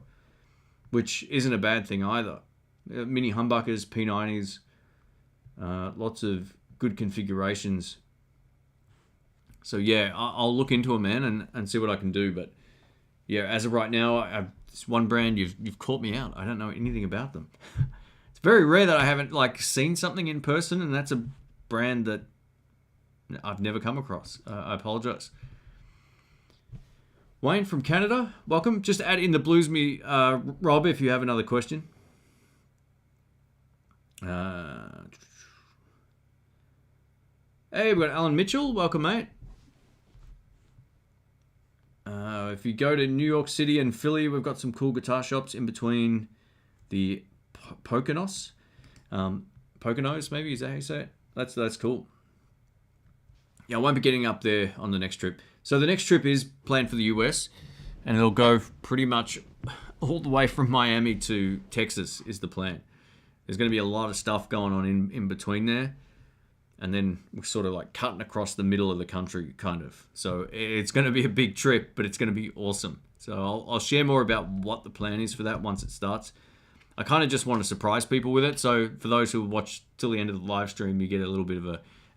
Speaker 1: which isn't a bad thing either. Mini humbuckers, P90s, lots of good configurations. So yeah, I'll look into them, man, and see what I can do. But yeah, as of right now, it's one brand you've caught me out. I don't know anything about them. It's very rare that I haven't seen something in person, and that's a brand that I've never come across. I apologize. Wayne from Canada, welcome. Just add in the blues me, Rob, if you have another question. Hey, we've got Alan Mitchell. Welcome, mate. If you go to New York City and Philly, we've got some cool guitar shops in between the Poconos. Poconos, maybe, is that how you say it? That's cool. Yeah, I won't be getting up there on the next trip. So the next trip is planned for the US, and it'll go pretty much all the way from Miami to Texas is the plan. There's going to be a lot of stuff going on in between there. And then we're sort of like cutting across the middle of the country, kind of. So it's going to be a big trip, but it's going to be awesome. So I'll share more about what the plan is for that once it starts. I kind of just want to surprise people with it. So for those who watch till the end of the live stream, you get a little bit of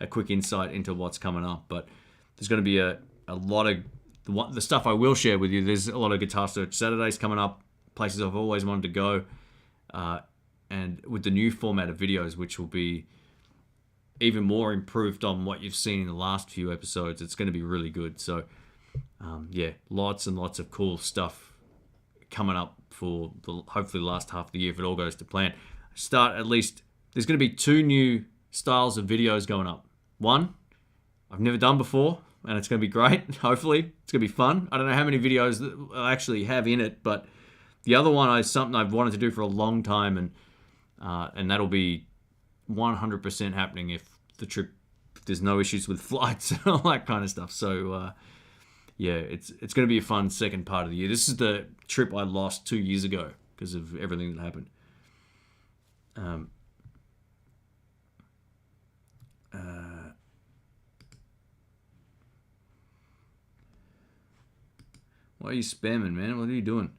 Speaker 1: a quick insight into what's coming up. But there's going to be a lot of the stuff I will share with you. There's a lot of Guitar Search Saturdays coming up, places I've always wanted to go, and with the new format of videos, which will be even more improved on what you've seen in the last few episodes. It's going to be really good. So, yeah, lots and lots of cool stuff coming up for hopefully the last half of the year if it all goes to plan. There's going to be 2 new styles of videos going up. One, I've never done before, and it's going to be great. Hopefully, it's going to be fun. I don't know how many videos that I actually have in it, but the other one is something I've wanted to do for a long time, and that'll be 100% happening if there's no issues with flights and all that kind of stuff. So yeah, it's going to be a fun second part of the year. This is the trip I lost 2 years ago because of everything that happened. Why are you spamming, man? What are you doing?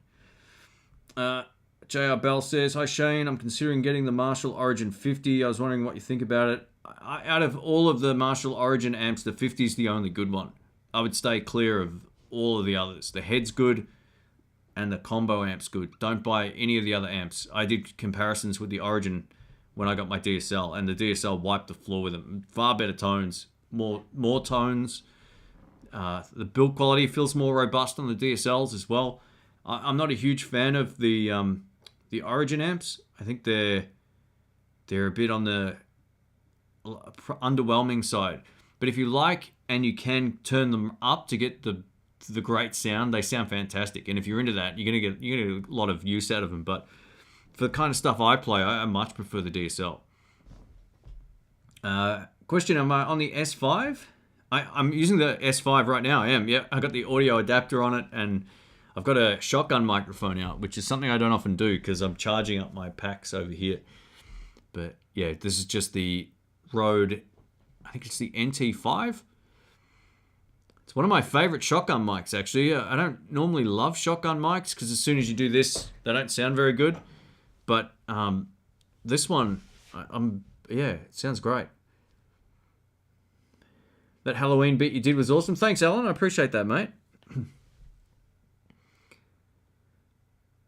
Speaker 1: JR Bell says, "Hi Shane, I'm considering getting the Marshall Origin 50. I was wondering what you think about it. Out of all of the Marshall Origin amps, the 50 is the only good one. I would stay clear of all of the others. The head's good and the combo amp's good. Don't buy any of the other amps. I did comparisons with the Origin when I got my DSL, and the DSL wiped the floor with them. Far better tones, more tones. The build quality feels more robust on the DSLs as well. I'm not a huge fan of the Origin amps. I think they're a bit on the underwhelming side. But if you like and you can turn them up to get the great sound, they sound fantastic. And if you're into that, you're gonna get a lot of use out of them. But for the kind of stuff I play, I much prefer the DSL. Question: am I on the S5? I'm using the S5 right now. I am. Yeah, I got the audio adapter on it, and I've got a shotgun microphone out, which is something I don't often do because I'm charging up my packs over here. But yeah, this is just the Rode, I think it's the NT5. It's one of my favorite shotgun mics, actually. I don't normally love shotgun mics because as soon as you do this, they don't sound very good. But this one, yeah, it sounds great. That Halloween bit you did was awesome. Thanks, Alan. I appreciate that, mate.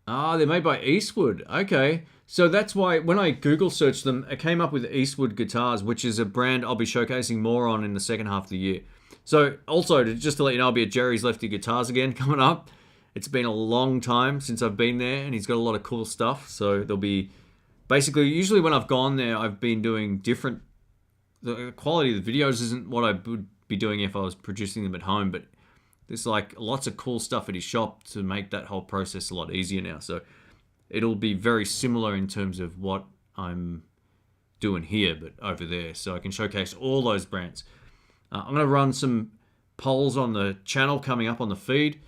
Speaker 1: They're made by Eastwood. Okay. So that's why when I Google searched them, it came up with Eastwood Guitars, which is a brand I'll be showcasing more on in the second half of the year. So also, just to let you know, I'll be at Jerry's Lefty Guitars again coming up. It's been a long time since I've been there, and he's got a lot of cool stuff. So there'll be, basically, usually when I've gone there, I've been doing different, the quality of the videos isn't what I would be doing if I was producing them at home, but there's like lots of cool stuff at his shop to make that whole process a lot easier now. So it'll be very similar in terms of what I'm doing here, but over there. So I can showcase all those brands. I'm going to run some polls on the channel coming up on the feed,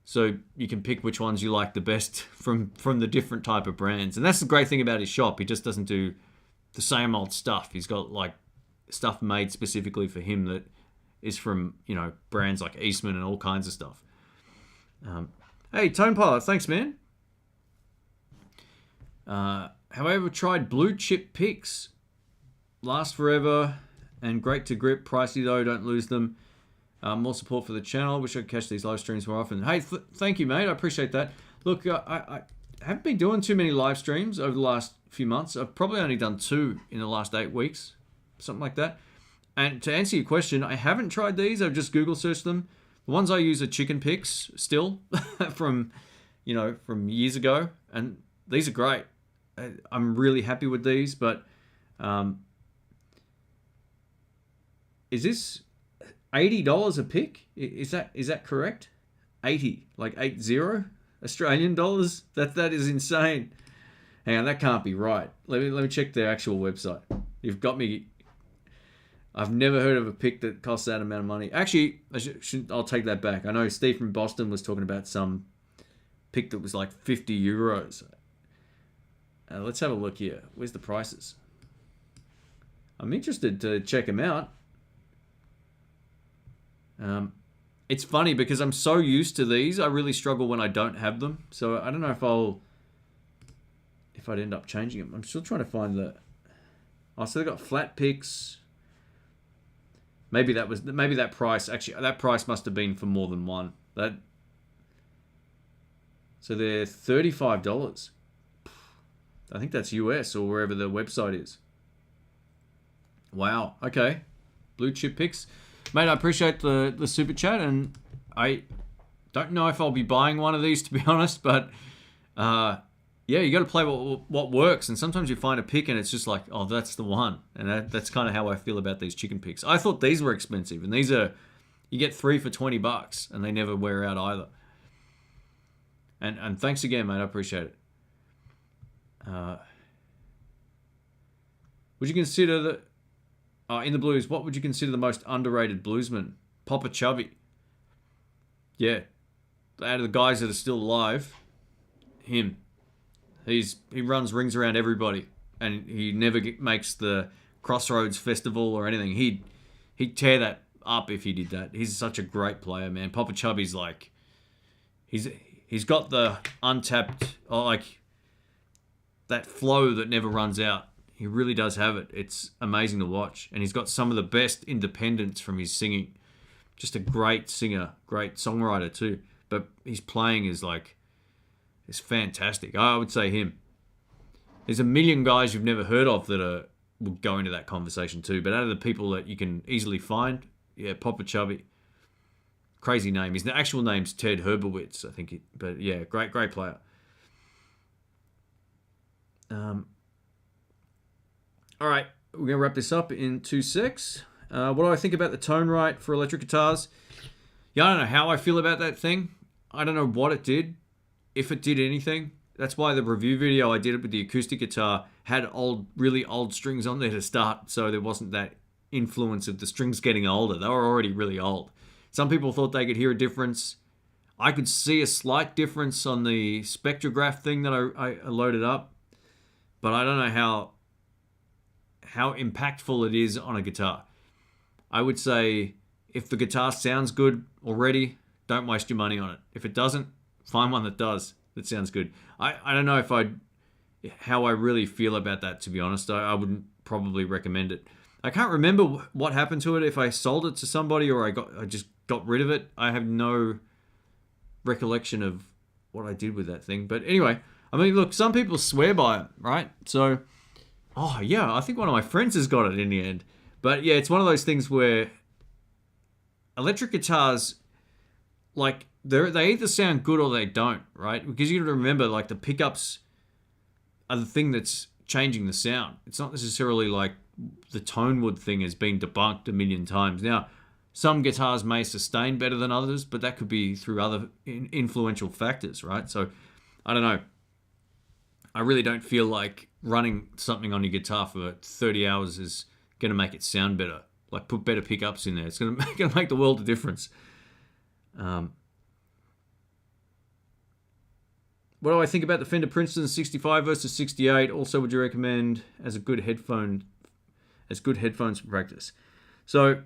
Speaker 1: so you can pick which ones you like the best from the different type of brands. And that's the great thing about his shop. He just doesn't do the same old stuff. He's got like stuff made specifically for him that is from, brands like Eastman and all kinds of stuff. Hey, Tone Pilot, thanks, man. However, tried blue chip picks. Last forever and great to grip. Pricey though, don't lose them. More support for the channel. Wish I could catch these live streams more often. Hey, thank you, mate. I appreciate that. Look, I haven't been doing too many live streams over the last few months. I've probably only done 2 in the last 8 weeks, something like that. And to answer your question, I haven't tried these. I've just Google searched them. The ones I use are chicken picks still from years ago. And these are great. I'm really happy with these, but is this $80 a pick? Is that correct? 80, like 80 Australian dollars? That is insane. Hang on, that can't be right. Let me check their actual website. You've got me. I've never heard of a pick that costs that amount of money. Actually, I'll take that back. I know Steve from Boston was talking about some pick that was like 50 euros. Let's have a look here. Where's the prices? I'm interested to check them out. It's funny because I'm so used to these, I really struggle when I don't have them. So I don't know if I'd end up changing them. I'm still trying to find the... Oh, so they got flat picks. Maybe that price. Actually, that price must have been for more than one. So they're $35. I think that's US or wherever the website is. Wow. Okay. Blue chip picks. Mate, I appreciate the super chat, and I don't know if I'll be buying one of these, to be honest, but yeah, you got to play what works, and sometimes you find a pick and it's just like, oh, that's the one, and that's kind of how I feel about these chicken picks. I thought these were expensive, and these are, you get 3 for $20, and they never wear out either. And thanks again, mate, I appreciate it. Would you consider in the blues, what would you consider the most underrated bluesman? Papa Chubby. Yeah. Out of the guys that are still alive, him. He runs rings around everybody, and he never makes the Crossroads Festival or anything. He'd tear that up if he did that. He's such a great player, man. Papa Chubby's like, he's got the untapped, like that flow that never runs out. He really does have it. It's amazing to watch. And he's got some of the best independence from his singing. Just a great singer, great songwriter too. But his playing is fantastic. I would say him. There's a million guys you've never heard of that will go into that conversation too. But out of the people that you can easily find, yeah, Papa Chubby. Crazy name. His actual name's Ted Herbowitz, I think. But yeah, great player. All right, we're going to wrap this up in 2 secs. What do I think about the ToneRite for electric guitars? Yeah, I don't know how I feel about that thing. I don't know what it did, if it did anything. That's why the review video I did it with the acoustic guitar had really old strings on there to start, so there wasn't that influence of the strings getting older. They were already really old. Some people thought they could hear a difference. I could see a slight difference on the spectrograph thing that I loaded up, but I don't know how impactful it is on a guitar. I would say if the guitar sounds good already, don't waste your money on it. If it doesn't, find one that does. That sounds good. I don't know how I really feel about that, to be honest. I wouldn't probably recommend it. I can't remember what happened to it, if I sold it to somebody or I just got rid of it. I have no recollection of what I did with that thing. But anyway, I mean, look, some people swear by it, right? So... Oh, yeah, I think one of my friends has got it in the end. But, yeah, it's one of those things where electric guitars, like, they either sound good or they don't, right? Because you got to remember, like, the pickups are the thing that's changing the sound. It's not necessarily like the tone wood thing has been debunked a million times. Now, some guitars may sustain better than others, but that could be through other influential factors, right? So, I don't know. I really don't feel like running something on your guitar for 30 hours is going to make it sound better. Like, put better pickups in there. It's going to make the world of difference. What do I think about the Fender Princeton 65 versus 68? Also, would you recommend as good headphones for practice? So,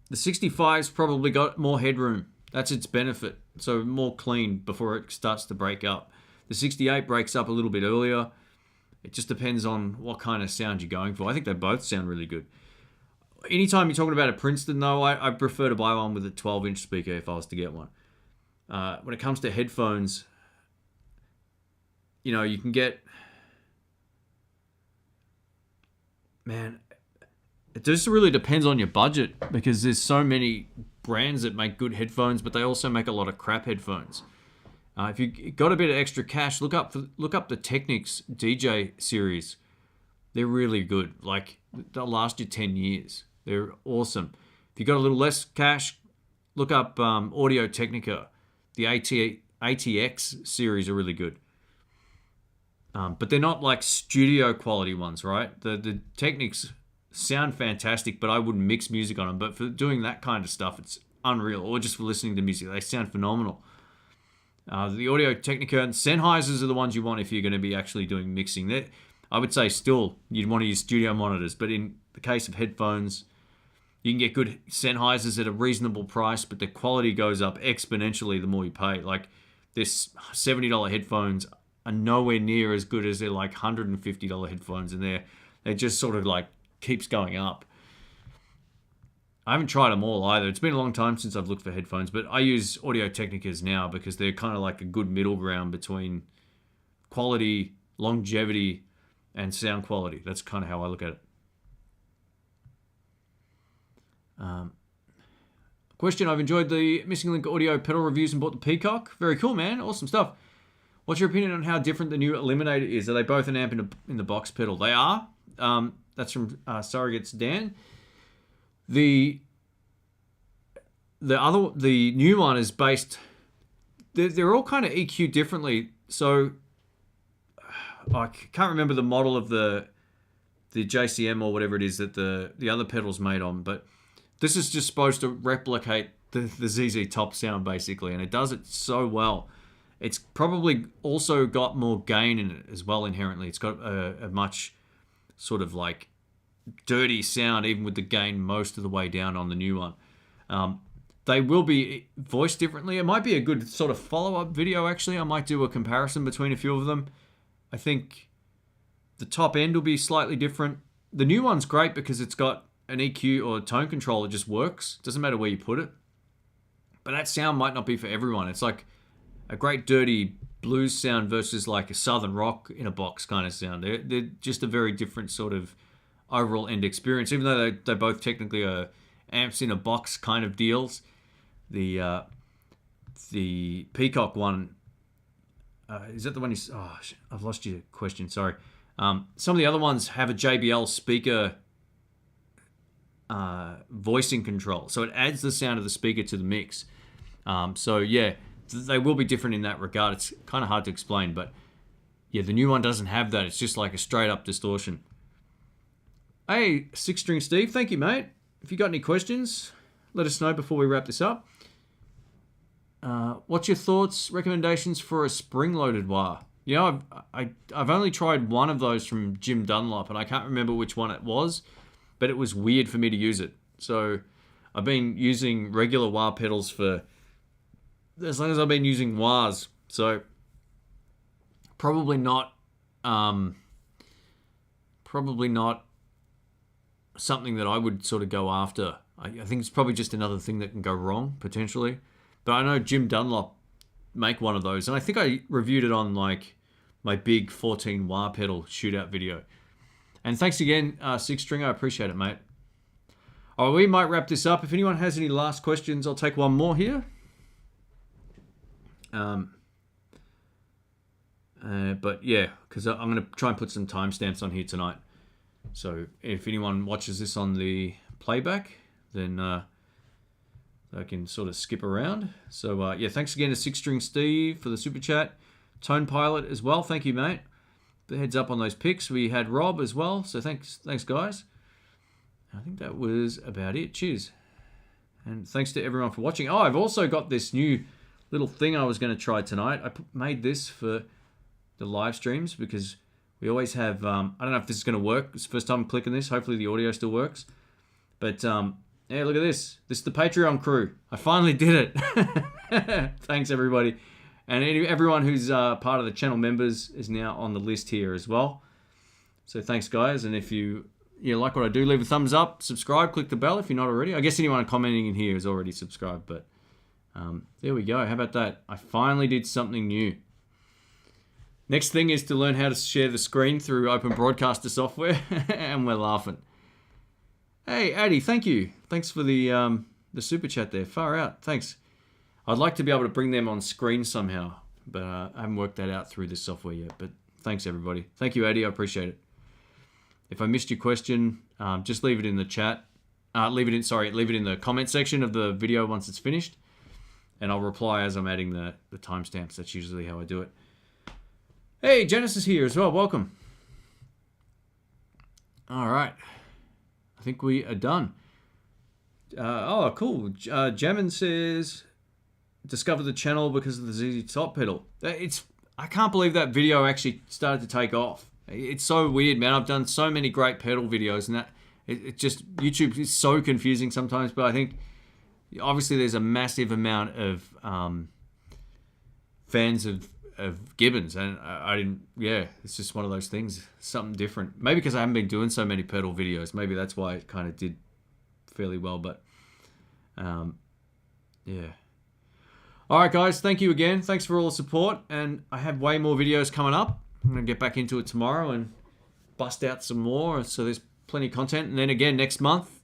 Speaker 1: the 65's probably got more headroom. That's its benefit. So, more clean before it starts to break up. The 68 breaks up a little bit earlier. It just depends on what kind of sound you're going for. I think they both sound really good. Anytime you're talking about a Princeton, though, I prefer to buy one with a 12-inch speaker if I was to get one. When it comes to headphones, you know, you can get... Man, it just really depends on your budget because there's so many brands that make good headphones, but they also make a lot of crap headphones. If you got a bit of extra cash, look up the Technics DJ series. They're really good. Like, they'll last you 10 years. They're awesome. If you got a little less cash, look up Audio Technica. The ATX series are really good. But they're not like studio quality ones, right? The Technics sound fantastic, but I wouldn't mix music on them. But for doing that kind of stuff, it's unreal. Or just for listening to music, they sound phenomenal. The Audio Technica and Sennheisers are the ones you want if you're going to be actually doing mixing. I would say still you'd want to use studio monitors, but in the case of headphones, you can get good Sennheisers at a reasonable price, but the quality goes up exponentially the more you pay. Like this $70 headphones are nowhere near as good as their like $150 headphones, and they just sort of like keeps going up. I haven't tried them all either. It's been a long time since I've looked for headphones, but I use Audio Technicas now because they're kind of like a good middle ground between quality, longevity, and sound quality. That's kind of how I look at it. Question, I've enjoyed the Missing Link audio pedal reviews and bought the Peacock. Very cool, man. Awesome stuff. What's your opinion on how different the new Eliminator is? Are they both an amp in the box pedal? They are. That's from Surrogates Dan. The new one is based. They're all kind of EQ differently. So I can't remember the model of the JCM or whatever it is that the other pedal's made on, but this is just supposed to replicate the ZZ Top sound basically, and it does it so well. It's probably also got more gain in it as well inherently. It's got a much sort of like dirty sound, even with the gain most of the way down on the new one. They will be voiced differently. It might be a good sort of follow-up video, actually. I might do a comparison between a few of them. I think the top end will be slightly different. The new one's great because it's got an EQ or a tone control. It just works. Doesn't matter where you put it. But that sound might not be for everyone. It's like a great dirty blues sound versus like a southern rock in a box kind of sound. They're just a very different sort of overall end experience, even though they both technically are amps in a box kind of deals. The Peacock one, is that the one you... Oh, I've lost your question, sorry. Some of the other ones have a JBL speaker voicing control, so it adds the sound of the speaker to the mix. So yeah, they will be different in that regard. It's kind of hard to explain, but yeah, the new one doesn't have that. It's just like a straight up distortion. Hey, Six String Steve, thank you, mate. If you got any questions, let us know before we wrap this up. What's your thoughts, recommendations for a spring-loaded wah? You know, I've only tried one of those from Jim Dunlop, and I can't remember which one it was, but it was weird for me to use it. So I've been using regular wah pedals for as long as I've been using wahs. So probably not something that I would sort of go after. I think it's probably just another thing that can go wrong, potentially. But I know Jim Dunlop make one of those, and I think I reviewed it on like my big 14 wah pedal shootout video. And thanks again, Six String, I appreciate it, mate. All right, we might wrap this up. If anyone has any last questions, I'll take one more here. But yeah, because I'm going to try and put some timestamps on here tonight. So if anyone watches this on the playback, then I can sort of skip around. So yeah, thanks again to Six String Steve for the super chat. Tone Pilot as well, thank you, mate. The heads up on those picks. We had Rob as well, so thanks guys. I think that was about it. Cheers. And thanks to everyone for watching. Oh, I've also got this new little thing I was going to try tonight. I made this for the live streams because we always have, I don't know if this is going to work. It's the first time I'm clicking this. Hopefully the audio still works. But yeah, look at this. This is the Patreon crew. I finally did it. Thanks, everybody. And everyone who's part of the channel members is now on the list here as well. So thanks, guys. And if you like what I do, leave a thumbs up, subscribe, click the bell if you're not already. I guess anyone commenting in here is already subscribed, but there we go. How about that? I finally did something new. Next thing is to learn how to share the screen through Open Broadcaster software, and we're laughing. Hey, Addy, thank you. Thanks for the super chat there. Far out. Thanks. I'd like to be able to bring them on screen somehow, but I haven't worked that out through this software yet. But thanks, everybody. Thank you, Addy. I appreciate it. If I missed your question, just leave it in the chat. Leave it in the comment section of the video once it's finished, and I'll reply as I'm adding the timestamps. That's usually how I do it. Hey, Janice is here as well. Welcome. All right. I think we are done. Oh, cool. Jamin says, discovered the channel because of the ZZ Top pedal. I can't believe that video actually started to take off. It's so weird, man. I've done so many great pedal videos, and that it just, YouTube is so confusing sometimes. But I think obviously there's a massive amount of fans of Gibbons, and I didn't. Yeah, it's just one of those things, something different. Maybe because I haven't been doing so many pedal videos. Maybe that's why it kind of did fairly well. But yeah. All right, guys. Thank you again. Thanks for all the support, and I have way more videos coming up. I'm gonna get back into it tomorrow and bust out some more. So there's plenty of content, and then again next month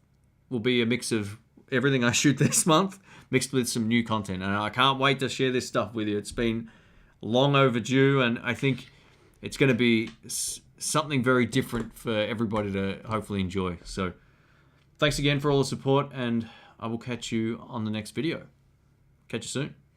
Speaker 1: will be a mix of everything I shoot this month mixed with some new content, and I can't wait to share this stuff with you. It's been long overdue, and I think it's going to be something very different for everybody to hopefully enjoy. So thanks again for all the support, and I will catch you on the next video. Catch you soon.